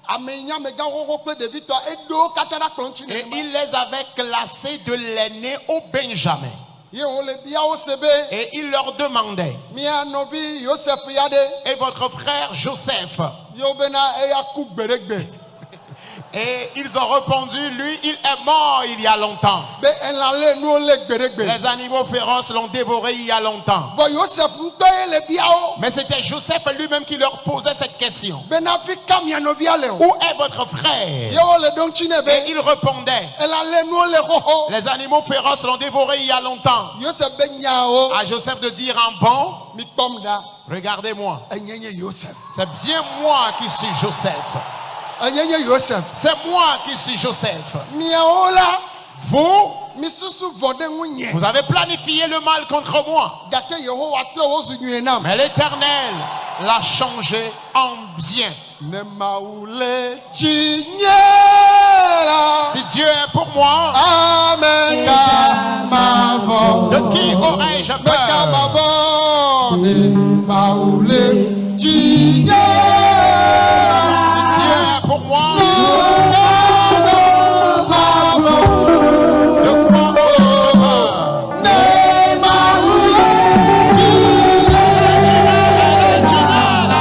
amenyamegã xoxo kple ɖevitɔ eɖo katã ɖe akplɔ ŋuti Et nenema. il les avait classés de l'aîné au Benjamin. Ye wole bia wo se be Et il leur demandait, mia nɔvi Joseph ya ɖe et votre frère Joseph? yewo bena eya ku gbeɖegbe Et ils ont répondu, lui, il est mort il y a longtemps. be elã lé nuwo lé gbeɖegbe. Les animaux féroces l'ont dévoré il y a longtemps. Vɔ Joseph ŋutɔ ye le bia wo Mais c'était Joseph lui-même qui leur posait cette question. bena fi ka mia nɔvia le o. Où est votre frère? Ye wole ɖo ŋuti ne Et be il répondait, elã lé nuwo lé xoxo. les animaux féroces l'ont dévoré il y a longtemps. Joseph be nyawo À Joseph de dire en bon, mi kpɔm ɖa regardez-moi, enye nye Joseph. c'est bien moi qui suis Joseph. Enye nye Joseph. C'est moi qui suis Joseph. Miawo la Vous, mi susu vɔ ɖe ŋu nye. vous avez planifié le mal contre moi. Gake Yehowa trɔ wo zu nyuie nam. Mais l'Éternel l'a changé en bien. Ne Mawu le dzi nye la. Si Dieu est pour moi, Amen ka ma vɔ. de qui aurais-je Meka ma peur? vɔ. Ne Mawu le dzi nye la. Si Dieu est pour moi, de quoi aurais-je peur? Ne Mawu le dzi nye la.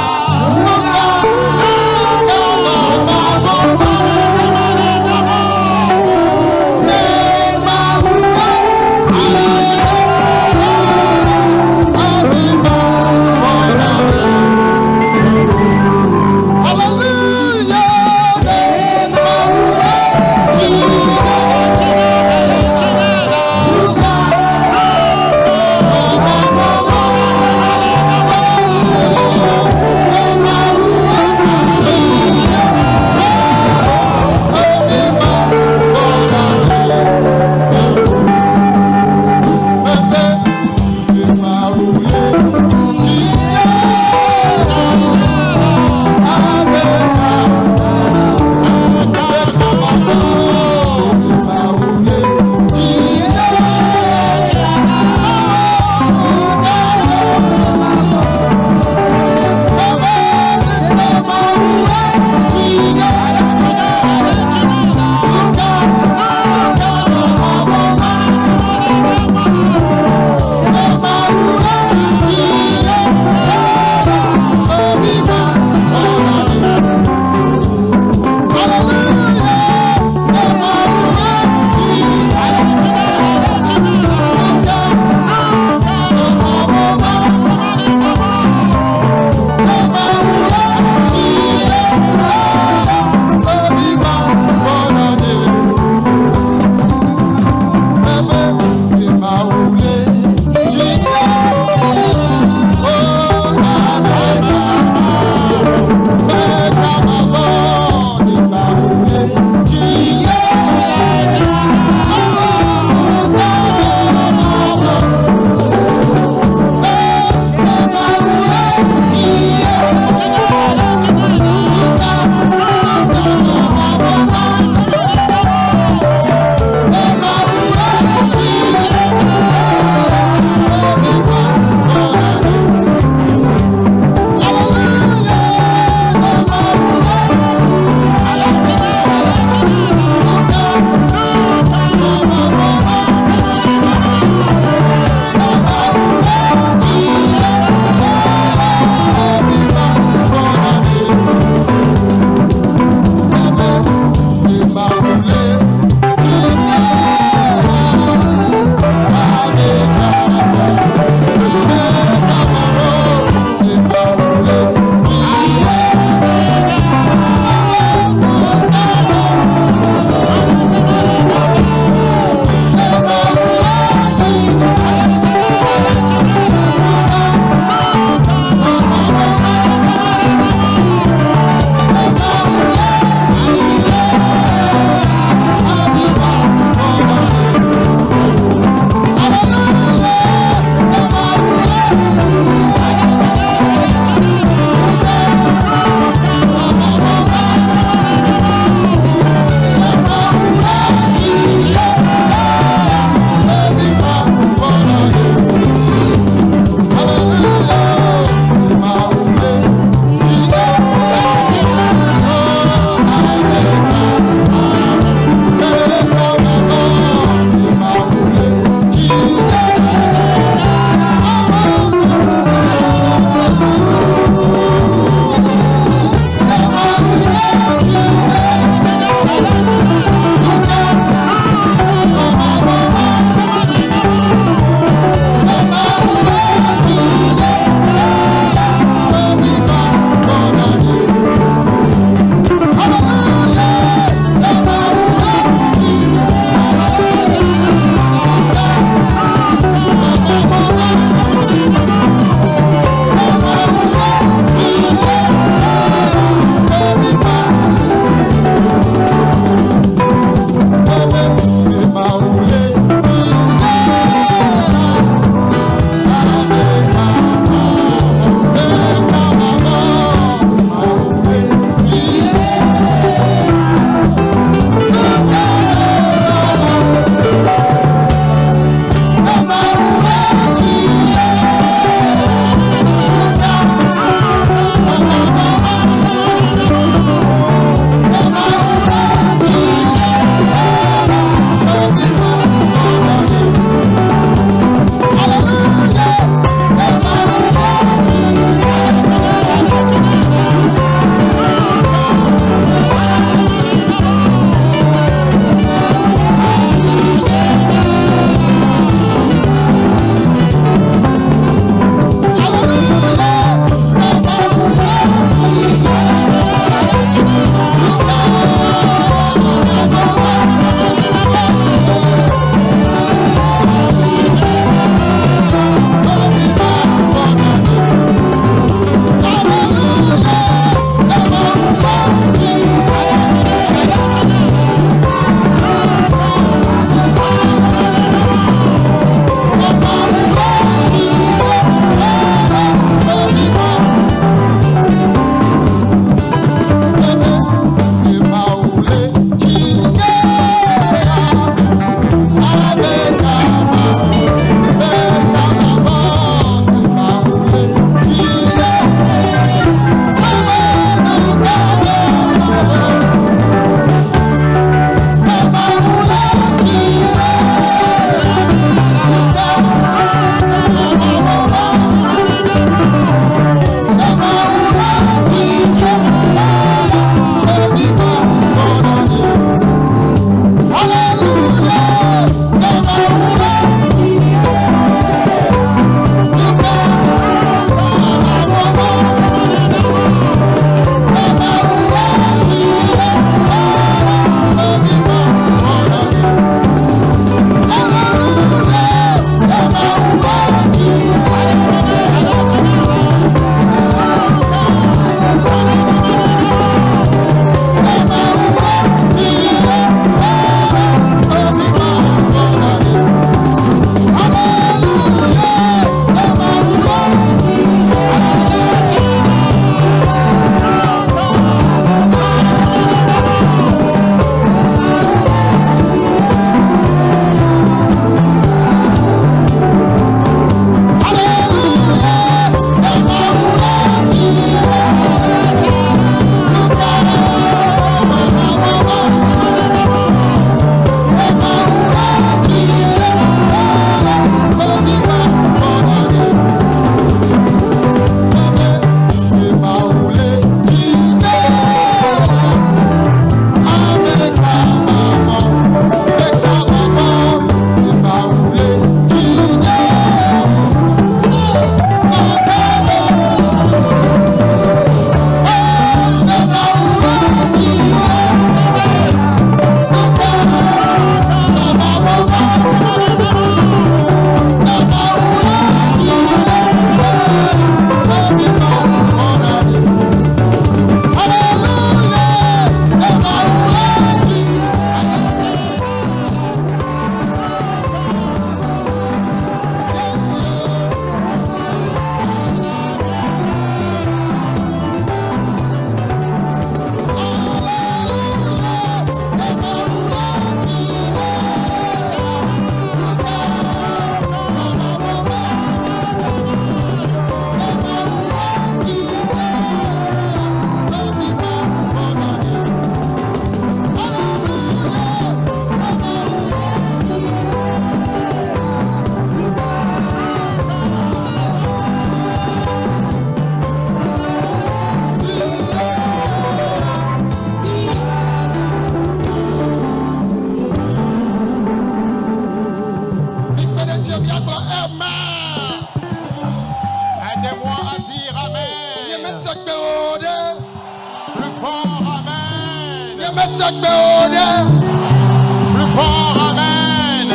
Plus fort, amen.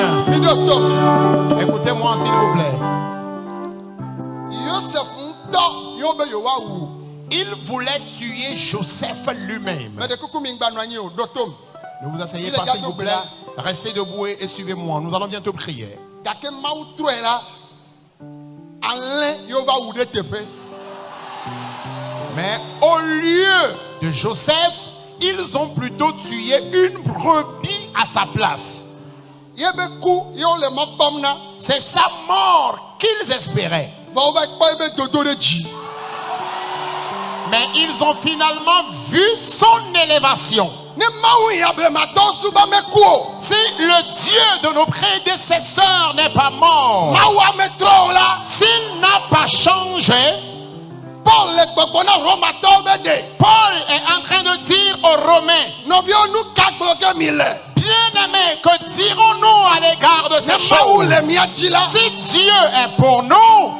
Écoutez-moi s'il vous plaît. Il voulait tuer Joseph lui-même. Ne vous asseyez pas s'il vous plaît. Restez debout et suivez-moi. Nous allons bientôt prier. Mais au lieu de Joseph, ils ont plutôt tué une brebis à sa place. C'est sa mort qu'ils espéraient. Mais ils ont finalement vu son élévation. Si le Dieu de nos prédécesseurs n'est pas mort, s'il n'a pas changé, Paul est en train de dire aux Romains, bien-aimés, que dirons-nous à l'égard de ces choses? Si Dieu est pour nous,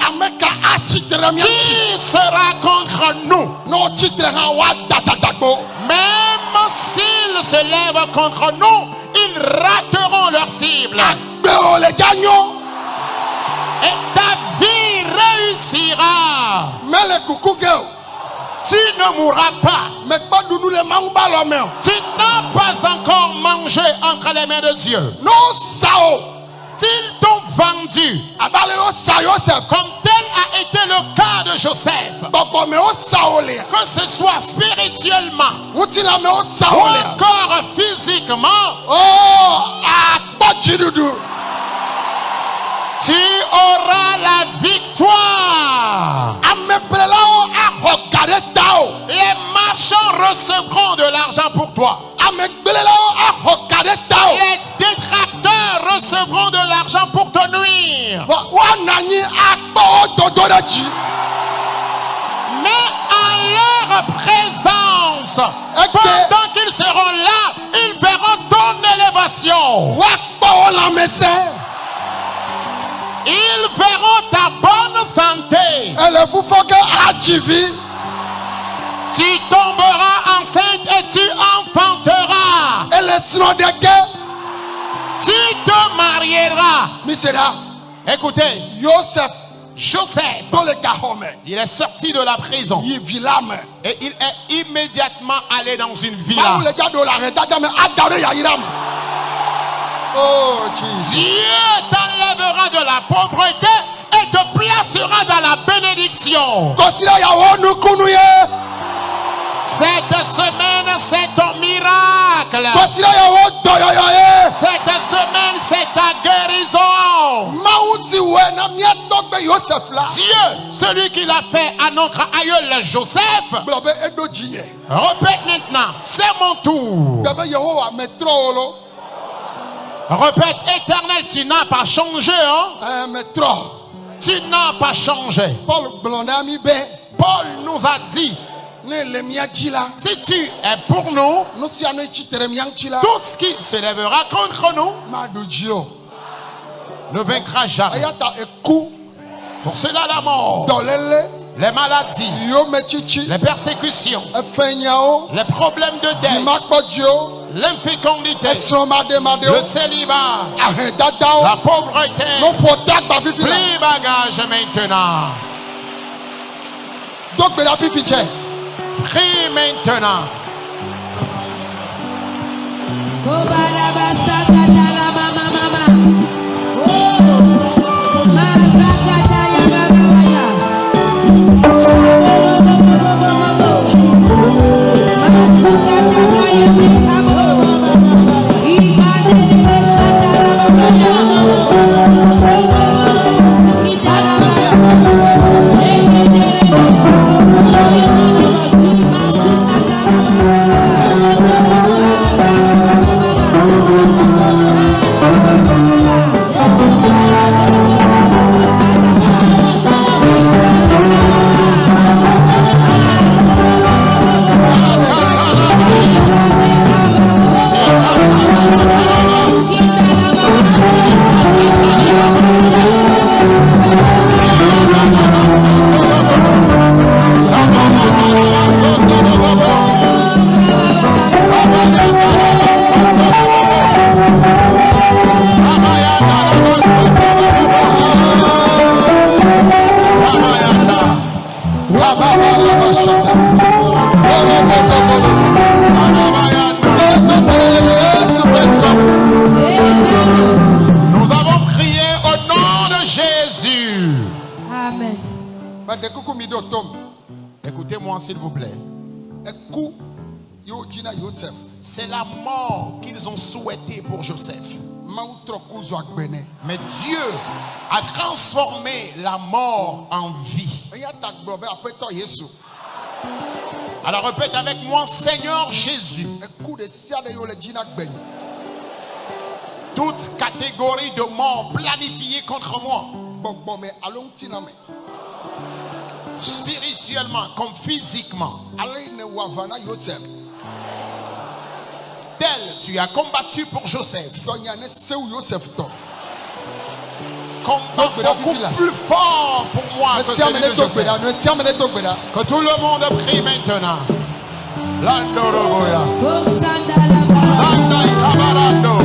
qui sera contre nous? Même s'ils se lèvent contre nous, ils rateront leur cible. Et ta vie réussira. Tu ne mourras pas. Tu n'as pas encore mangé entre les mains de Dieu. S'ils t'ont vendu, comme tel a été le cas de Joseph, que ce soit spirituellement ou encore physiquement, tu auras la victoire. Les marchands recevront de l'argent pour toi. Les détracteurs recevront de l'argent pour te nuire. Mais en leur présence, pendant qu'ils seront là, ils verront ton élévation. Ils verront ta bonne santé. Tu tomberas enceinte et tu enfanteras. Tu te marieras. Écoutez, Joseph, il est sorti de la prison et il est immédiatement allé dans une villa. Dieu t'enlèvera de la pauvreté et te placera dans la bénédiction. Cette semaine, c'est ton miracle. Cette semaine, c'est ta guérison. Dieu, celui qui l'a fait à notre aïeul Joseph, répète maintenant, c'est mon tour. Répète, Éternel, tu n'as pas changé, hein? Tu n'as pas changé. Paul nous a dit, si tu es pour nous, tout ce qui se lèvera contre nous ne vaincra jamais. Pour cela, la mort, les maladies, les persécutions, les problèmes de dette, l'infécondité, le célibat, la pauvreté, plus bagage maintenant. Prie maintenant. Ba de kuku mi do tom. Écoutez-moi s'il vous plaît. Eku yo jina Joseph. C'est la mort qu'ils ont souhaité pour Joseph. Mau tro kuzu agbene. Mais Dieu a transformé la mort en vie. Eya ta gbo be apeto Yesu. Alors répète avec moi, Seigneur Jésus. Eku de sia de yo le jina gbeni. Toute catégorie de mort planifiée contre moi, Gbogbo me alon tina me. spirituellement comme physiquement, Ale ne wa vana Joseph. tel tu as combattu pour Joseph, Tonya ne seu Joseph to. combat beaucoup plus fort pour moi que celui de Joseph. Joseph. Que tout le monde prie maintenant. Landoroboya. Sandai Kabarando.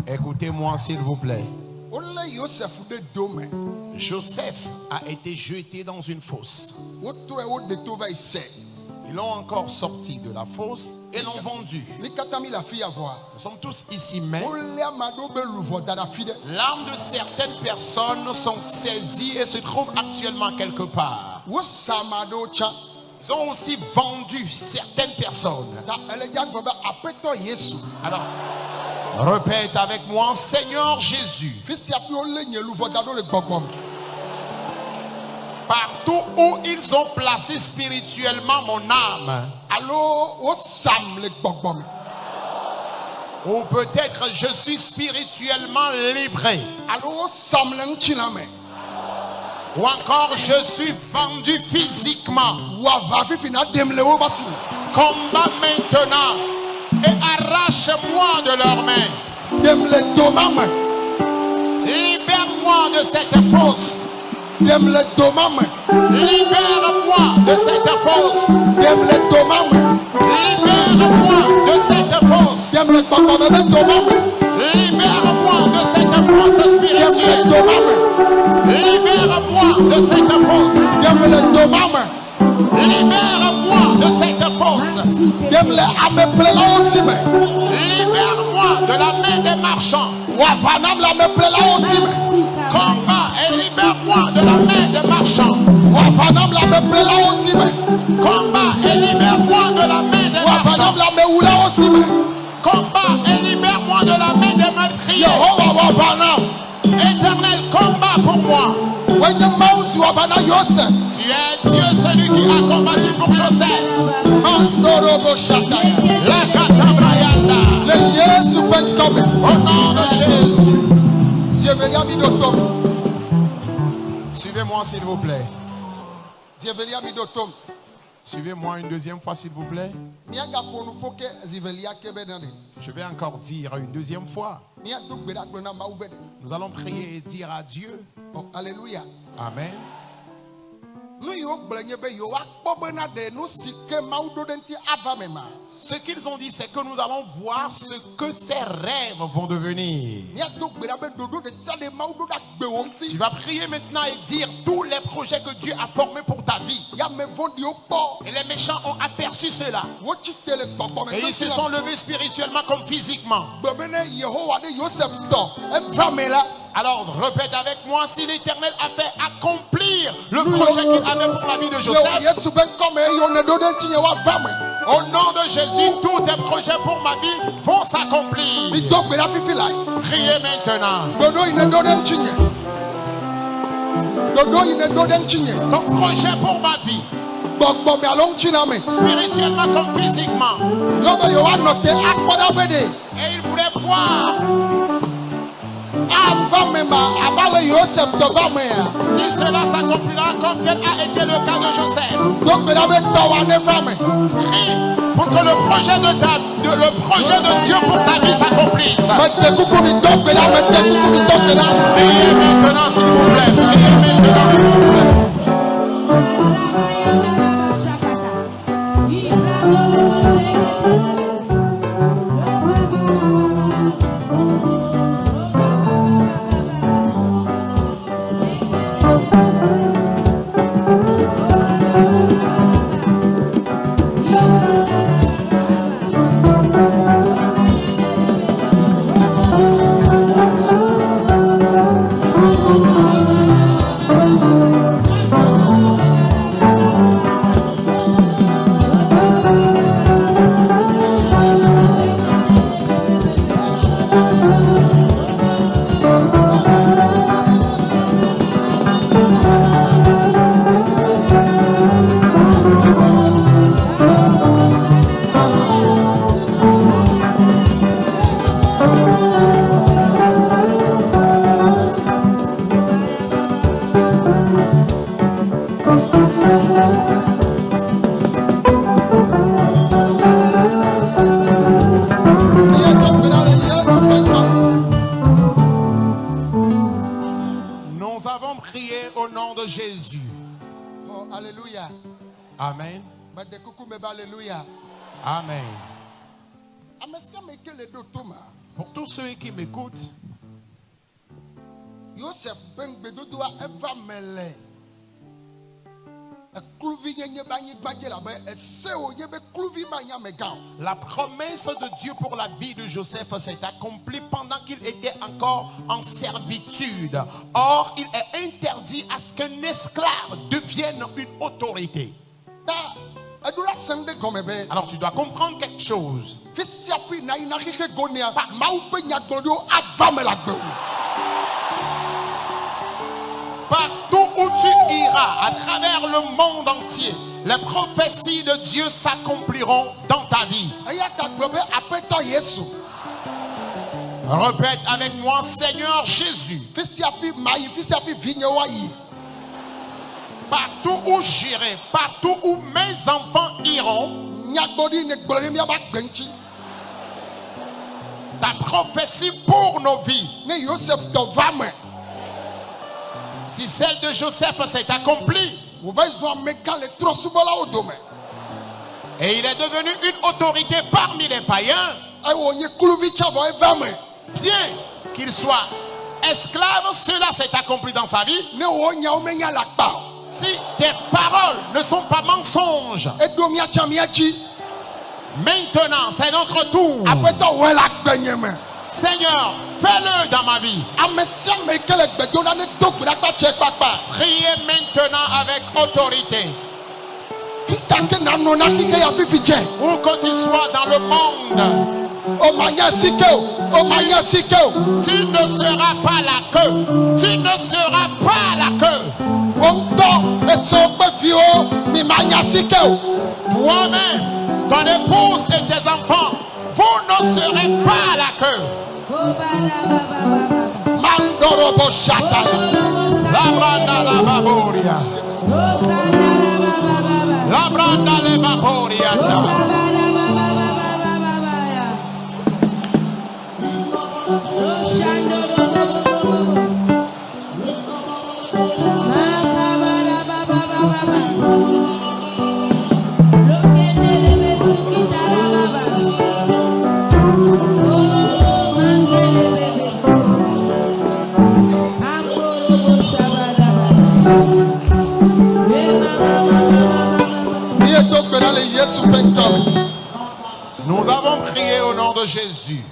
Écoutez-moi s'il vous plaît. Joseph a été jeté dans une fosse. Ils l'ont encore sorti de la fosse et l'ont vendu. Nous sommes tous ici, mais l'âme de certaines personnes sont saisies et se trouvent actuellement quelque part. Ils ont aussi vendu certaines personnes. Alors, répète avec moi, Seigneur Jésus. Partout où ils ont placé spirituellement mon âme, ou peut-être je suis spirituellement livré, ou encore je suis vendu physiquement, combat maintenant et arrache-moi de leurs mains. Libère-moi de cette fosse. Libère-moi de cette fosse. Libère-moi de cette fosse. Libère-moi de cette fosse spirituelle. Libère-moi de cette fosse. Libère-moi de cette fosse. Libère-moi de la main des marchands. Combat et libère-moi de la main des marchands. Combat et libère-moi de la main des marchands. Combat et libère-moi de la main des meurtriers. Éternel, combat pour moi. Tu es Dieu, celui qui a combattu pour Joseph. La Katabayanda. Au nom de Jésus. Suivez-moi s'il vous plaît. Suivez-moi une deuxième fois s'il vous plaît. Je vais encore dire une deuxième fois. Nous allons prier et dire à Dieu. Oh, alléluia. Amen. Ce qu'ils ont dit, c'est que nous allons voir ce que ces rêves vont devenir. Tu vas prier maintenant et dire tous les projets que Dieu a formés pour ta vie. Et les méchants ont aperçu cela. Et ils se sont levés spirituellement comme physiquement. Alors répète avec moi, si l'Éternel a fait accomplir le projet qu'il avait pour la vie de Joseph, Au nom de Jésus, tous tes projets pour ma vie vont s'accomplir. Priez maintenant. Ton projet pour ma vie, spirituellement comme physiquement. Et il voulait voir si cela s'accomplira comme tel a été le cas de Joseph. Prie pour que le projet de Dieu pour ta vie s'accomplisse. Priez maintenant s'il vous plaît. Priez maintenant s'il vous plaît. Nous avons prié au nom de Jésus. Oh, alléluia. Amen. Alléluia. Amen. Amesiameke le do Thomas. Pour tous ceux qui m'écoutent, Joseph ben bedodoa eva mele. la promesse de Dieu pour la vie de Joseph s'est accomplie pendant qu'il était encore en servitude. Or, il est interdit à ce qu'un esclave devienne une autorité. Alors tu dois comprendre quelque chose. Partout où tu iras, à travers le monde entier, les prophéties de Dieu s'accompliront dans ta vie. Répète avec moi, Seigneur Jésus. Partout où j'irai, partout où mes enfants iront, ta prophétie pour nos vies, si celle de Joseph s'est accomplie, et il est devenu une autorité parmi les païens, bien qu'il soit esclave, cela s'est accompli dans sa vie. Si tes paroles ne sont pas mensonges, maintenant c'est notre tour. Seigneur, fais-le dans ma vie. Priez maintenant avec autorité. Où que tu sois dans le monde, tu ne seras pas la queue. Tu ne seras pas la queue. Toi-même, ton épouse et tes enfants, vous ne serez pas la queue. La branda la baboria. La branda le baboria. Nous avons prié au nom de Jésus.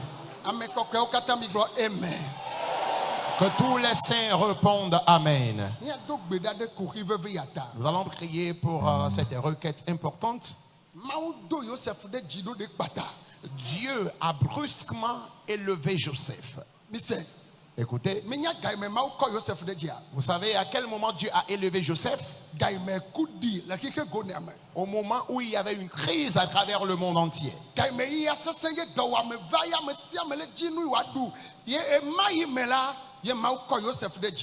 Que tous les saints répondent Amen. Nous allons prier pour cette requête importante. Maou do Yosef de Jido de Bata. Dieu a brusquement élevé Joseph. Mise. Écoutez, Minya gaime Maou ko Yosef de Jia. vous savez à quel moment Dieu a élevé Joseph? Gaime Koudi la kike goneame. Au moment où il y avait une crise à travers le monde entier. Gaime ya sesenge dawame vaya me siame le jinu wadu. Ye mayi mela.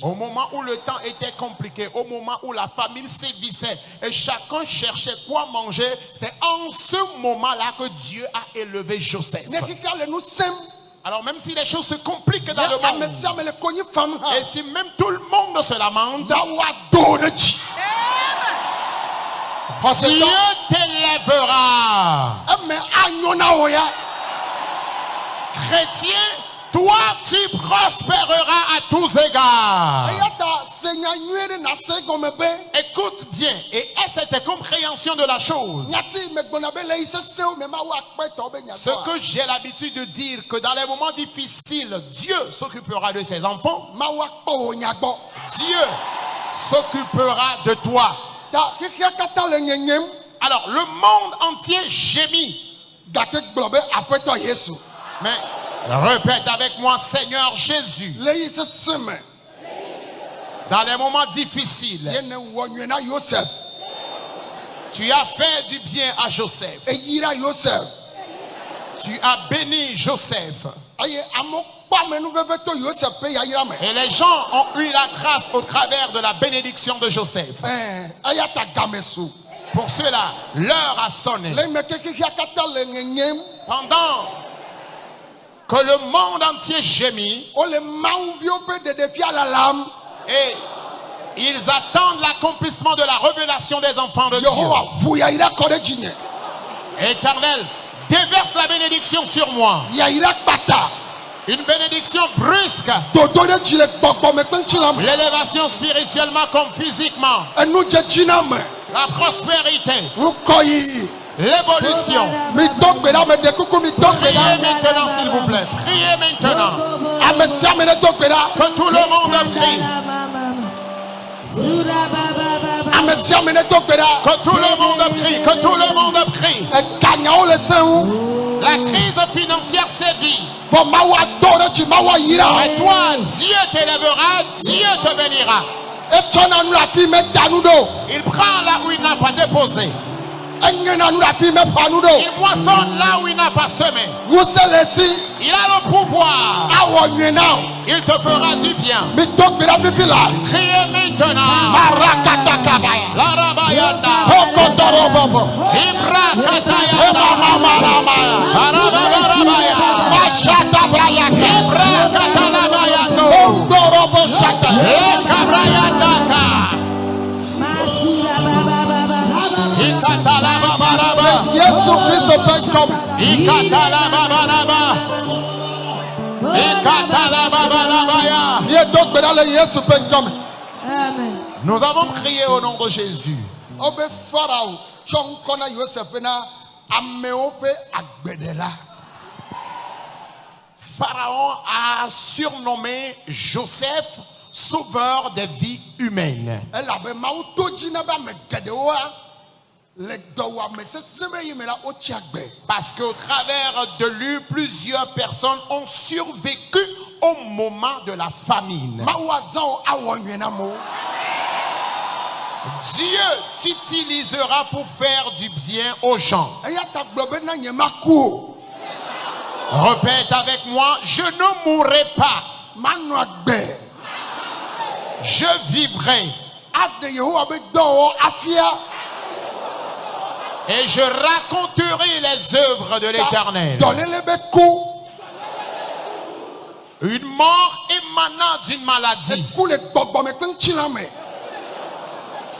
Au moment où le temps était compliqué, au moment où la famille sévissait et chacun cherchait quoi manger, c'est en ce moment-là que Dieu a élevé Joseph. Alors même si les choses se compliquent dans le monde, et si même tout le monde se lamente, Dieu t'élèvera. Chrétien, toi tu prospéreras à tous égards. Écoute bien et aie cette compréhension de la chose. Ce que j'ai l'habitude de dire, que dans les moments difficiles, Dieu s'occupera de ses enfants. Dieu s'occupera de toi. Alors le monde entier gémit. Mais répète avec moi, Seigneur Jésus. Dans les moments difficiles, tu as fait du bien à Joseph. Tu as béni Joseph. Et les gens ont eu la grâce au travers de la bénédiction de Joseph. Pour cela, l'heure a sonné. Pendant que le monde entier gémit, et ils attendent l'accomplissement de la révélation des enfants de Dieu. Éternel, déverse la bénédiction sur moi. Une bénédiction brusque. L'élévation spirituellement comme physiquement. La prospérité. L'évolution. Priez maintenant s'il vous plaît. Priez maintenant. Que tout le monde prie. Que tout le monde prie. Que tout le monde prie. La crise financière sévit. Et toi, Dieu t'élèvera, Dieu te bénira. Il prend là où il n'a pas déposé. Il moissonne là où il n'a pas semé. Il a le pouvoir. Il te fera du bien. Criez maintenant. Larabayanda. Ibra Katayanda. Arababarabaya. Ibra Katalabayando. Lekabrayandaka. Yesu Kristo peut comme nous avons prié au nom de Jésus. Pharaon a surnommé Joseph sauveur des vies humaines. Parce qu'au travers de lui, plusieurs personnes ont survécu au moment de la famine. Dieu t'utilisera pour faire du bien aux gens. Répète avec moi, je ne mourrai pas. Je vivrai. Et je raconterai les œuvres de l'Éternel. Une mort émanant d'une maladie.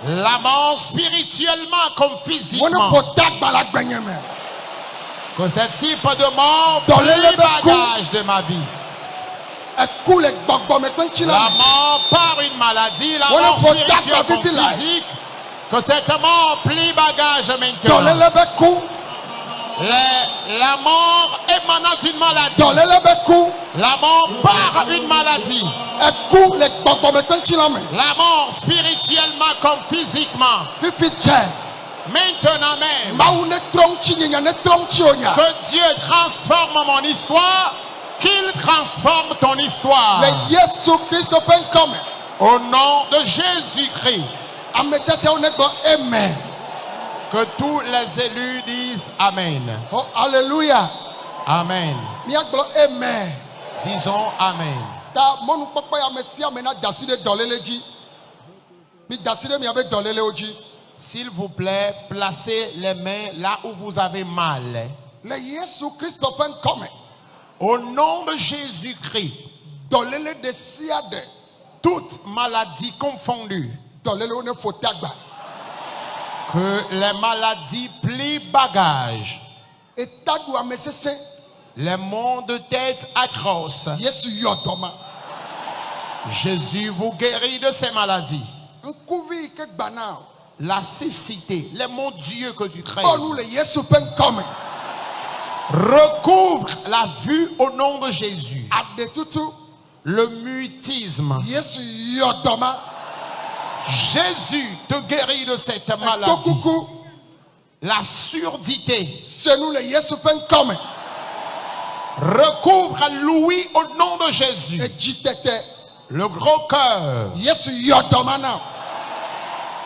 La mort spirituellement comme physiquement. Que ce type de mort plie le bagage de ma vie. La mort par une maladie, la mort spirituelle comme physique. Que cette mort plie bagage maintenant. La mort émanant d'une maladie. La mort par une maladie. La mort spirituellement comme physiquement. Maintenant même. Maou ne tronchi nya ne tronchi onya. Que Dieu transforme mon histoire. Qu'il transforme ton histoire. Le Yesu Christ open come. Au nom de Jésus-Christ. Amechacha onegbo amen. Que tous les élus disent Amen. Oh alléluia. Amen. Miagbo amen. Disons Amen. Ta monu papa ya mesia mena daside doleleji. Mi daside mi abe dolele oji. S'il vous plaît, placez les mains là où vous avez mal. Le Yesu Christ open come. Au nom de Jésus-Christ, Dolele de siade. toute maladie confondue, Dolele one fotagba. que les maladies plient bagage, Etadu amesese. les maux de tête atroces. Yesu yodoma. Jésus vous guérit de ces maladies. Nkuvi ke gbana. La cécité, les maux Dieu que tu traînes. Oh nous le Yesu open come. Recouvre la vue au nom de Jésus. Adetutu. Le mutisme. Yesu yodoma. Jésus te guérit de cette maladie. Tokuku. La surdité. C'est nous le Yesu open come. Recouvre l'ouïe au nom de Jésus. Ejitete. Le gros cœur. Yesu yodoma na.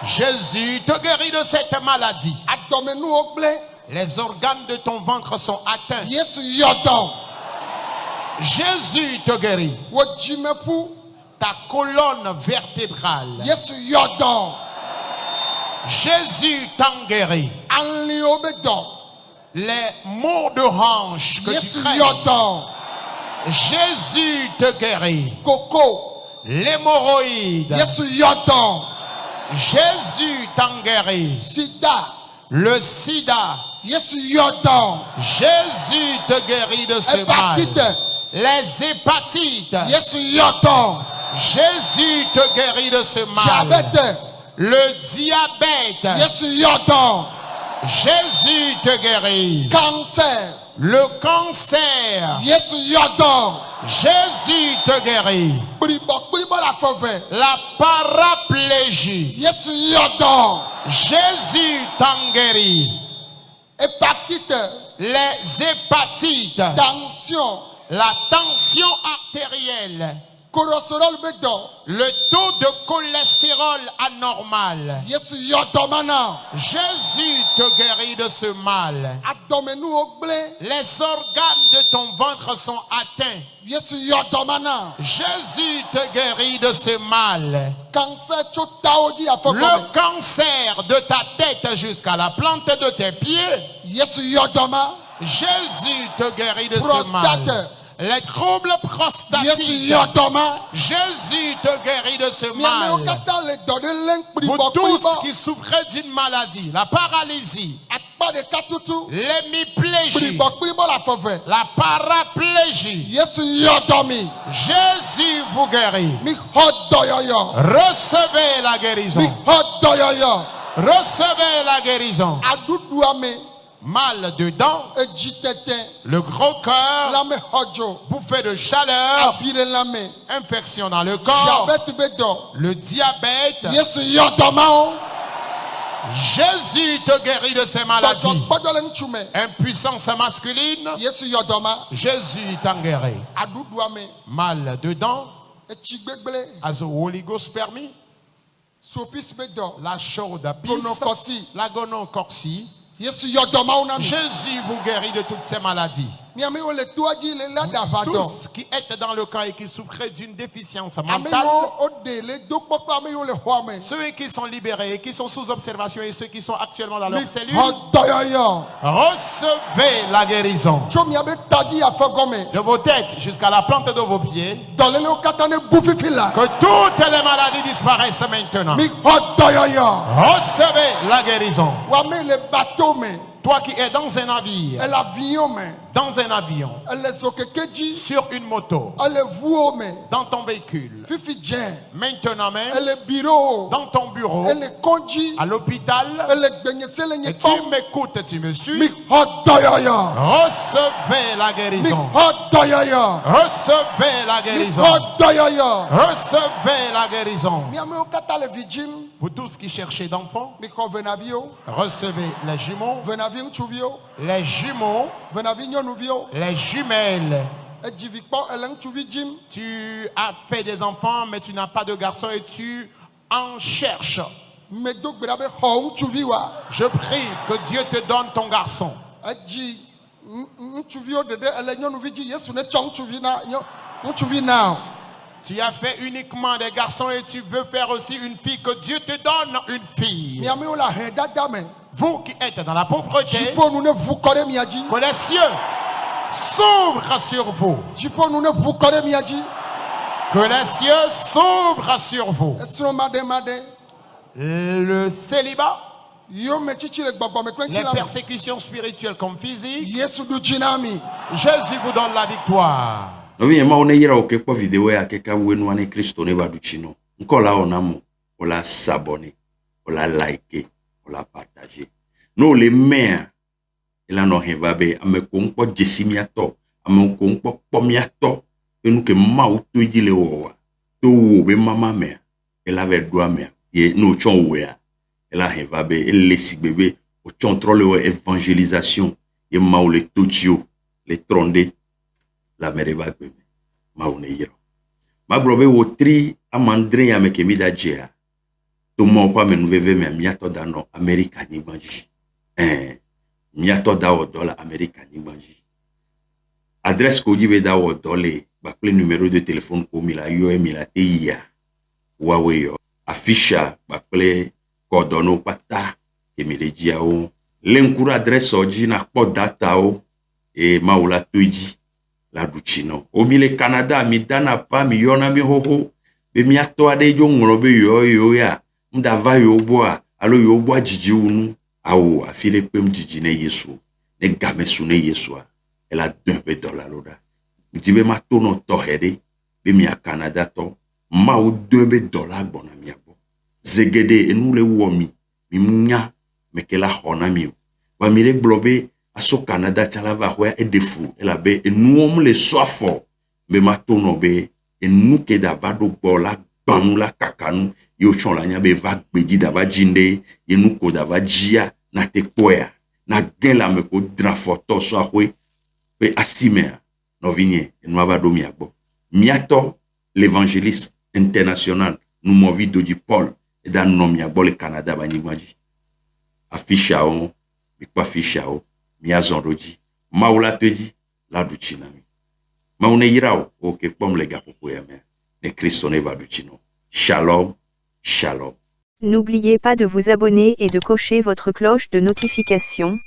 Jésus te guérit de cette maladie. Adome nous oble. Les organes de ton ventre sont atteints. Yesu yodom. Jésus te guérit. Wojimepu. Ta colonne vertébrale. Yesu yodom. Jésus t'en guérit. Anli obedom. Les maux de hanche que Yesu tu traînes. yodom. Jésus te guérit. Koko. L'hémorroïde. Yesu yodom. Jésus t'en guérit. Sida. Le sida. Yesu yodom. Jésus te guérit de ce mal. Hépatite. Les hépatites. Yesu yodom. Jésus te guérit de ce mal. Diabète. Le diabète. Yesu yodom. Jésus te guérit. Cancer. Le cancer. Yesu yodom. Jésus te guérit. Pribo la fove. La paraplégie. Yesu yodom. Jésus t'en guérit. Hépatite. Les hépatites. Tension. La tension artérielle. Cholestérol bedom. Le taux de cholestérol anormal. Yesu yodom ana. Jésus te guérit de ce mal. Adome nous oble. Les organes de ton ventre sont atteints. Yesu yodom ana. Jésus te guérit de ce mal. Cancer chotaodi afokome. Le cancer de ta tête jusqu'à la plante de tes pieds. Yesu yodom ana. Jésus te guérit de ce Prostate. mal. Les troubles Yesu prostatiques. yodom ana. Jésus te guérit de ce Miame mal. okata le donne lenk Vous pribo tous pribo. qui souffrez d'une maladie, la paralysie, Akpa de katutu. l'hémiplégie, Pribo la fove. la paraplégie, Yesu yodomi. Jésus vous guérit. Mi hodoyoyo. Recevez la Mi guérison. hodoyoyo. Recevez la guérison. Aduduame. Mal dedans, Ejitete. le gros cœur, Lame hojo. bouffée de chaleur, Abire lame. infection dans le corps, Jabet bedo. le diabète. Yesu yodoma. Jésus te guérit de ces maladies. Badole nchume. Impuissance masculine, Yesu yodoma. Jésus t'en guérit. Aduduame. Mal dedans, Echigbegbele. as the Holy Ghost permis, Sopis bedo. la chaude à pisse, Gonocorcie. la gonocorcie. Yesu yodoma unami. Jésus vous guérit de toutes ces maladies. Miami ole tuaji le la davado. Tous qui êtes dans le camp et qui souffrent d'une déficience mentale, Ameyo ode le dokpokpo ameyo le hoame. ceux qui sont libérés, qui sont sous observation et ceux qui sont actuellement dans leur Mi cellule, hodoyoyo. recevez la guérison Chomi abe tadi afogome. de vos têtes jusqu'à la plante de vos pieds. Dolele okatane bufifila. Que toutes les maladies disparaissent maintenant. Mi hodoyoyo. Recevez la guérison. Wame le bateau me. Toi qui es dans un navire, El avion me. dans un avion, El sokekeji. sur une moto, El vuo me. dans ton véhicule, Fifi jen. maintenant même, El bureau. dans ton bureau, El konji. à l'hôpital, El gbenyesele et nye tu kom. m'écoutes, tu me Mi suis. hodoyoyo. Recevez la Mi guérison. hodoyoyo. Recevez la Mi guérison. hodoyoyo. Recevez la guérison. Mi ame okata le vigile. Vous tous qui cherchez d'enfants, mikɔ venavio, recevez les jumeaux, venavi ŋutsuvio, les jumeaux, venavi nyɔnuvio, les jumelles. edzivi kpɔ ele ŋutsuvi dzim. Tu as fait des enfants, mais tu n'as pas de garçon et tu en cherches. Medo gbe ɖa be xɔ ŋutsuvi wa. Je prie que Dieu te donne ton garçon. Edzi ŋutsuviwo ɖeɖe ele nyɔnuvi dzi. Yesu ne tsɔ ŋutsuvi na. Tu as fait uniquement des garçons et tu veux faire aussi une fille, que Dieu te donne une fille. Miamewo le ahɛdada me. Vous qui êtes dans la pauvreté, Dziƒonu ne ʋu kɔ ɖe mia dzi. que les cieux s'ouvrent sur vous. Dziƒonu ne ʋu kɔ ɖe mia dzi. Que les cieux s'ouvrent sur vous. Esrɔ̃ maɖemaɖe. Le célibat, Yome tsitsi le gbɔgbɔme kple les ŋutilã me. persécutions spirituelles comme physiques, Yesu ɖu dzi na mi. Jésus vous donne la victoire. Novi yema one yira o ke kpɔ video ya ke ka wenu ane Kristo ne ba du tsi no. Nkɔ la ona mo, o la s'abonner, o la liker, o la partager. No le mea, ela no he va be ame ko nkpɔ dzesi miatɔ, ame ko nkpɔ kpɔ miatɔ, enu ke Mawu to dzi le wɔwa. To wo be mama mea, ela ve do amea. Ye no tsɔn wo ya. Ela he va be ele sigbe be o tsɔn trɔ le évangélisation, ye Mawu le to dzi o, le trɔnde. La mere ba gbe me Mawu ne yiro magblɔ be wo tri amandre ya me ke mi da dzea to mo pa me nuveve me miatɔ da no Amerika nyigba dzi miatɔ da wɔ dɔ le Amerika nyigba dzi adresse ko dzi be da wɔ dɔ le kpakple numéro de téléphone ko mi la yɔ mi la te yia Huawei yɔ afisha kpakple kɔdɔno kpata ke mi le dziawo le ŋku ɖe adresse dzi na kpɔ datawo Mawu la to dzi la duchino omi le Canada mi dana pa mi yona mi hoho be mi ato ade jo ŋlɔ be yo ya mda va yo boa alo yo boa dzidzi unu awo afile pem dzidzi ne Yesu ne game su ne Yesua ela $2 lo da di be ma to no to hede be mi a Canada to ma o $2 gbona mi abo zegede enu le wo mi nya me ke la hona mi wa mi le globe aso Canada tchala va hwe e defu ela be enu le soafo be matono be enu ke da va do bola gbanu la kakanu yo chon la nya be va gbeji da va jinde enu ko da va jia na te poya na gen la me ko dra foto so ahwe be asimea no vinye enu va do mi agbo miato l'évangéliste international nous movi do di Paul et da no mi agbo le Canada ba nyigmaji afisha on bi kwa fisha o miazondoji Mawu la te dzi la du tsi na mi Mawu ne yira o ke kpɔm le gaƒoƒo ya me ne Kristo ne va du tsi no. Shalom shalom. N'oubliez pas de vous abonner et de cocher votre cloche de notification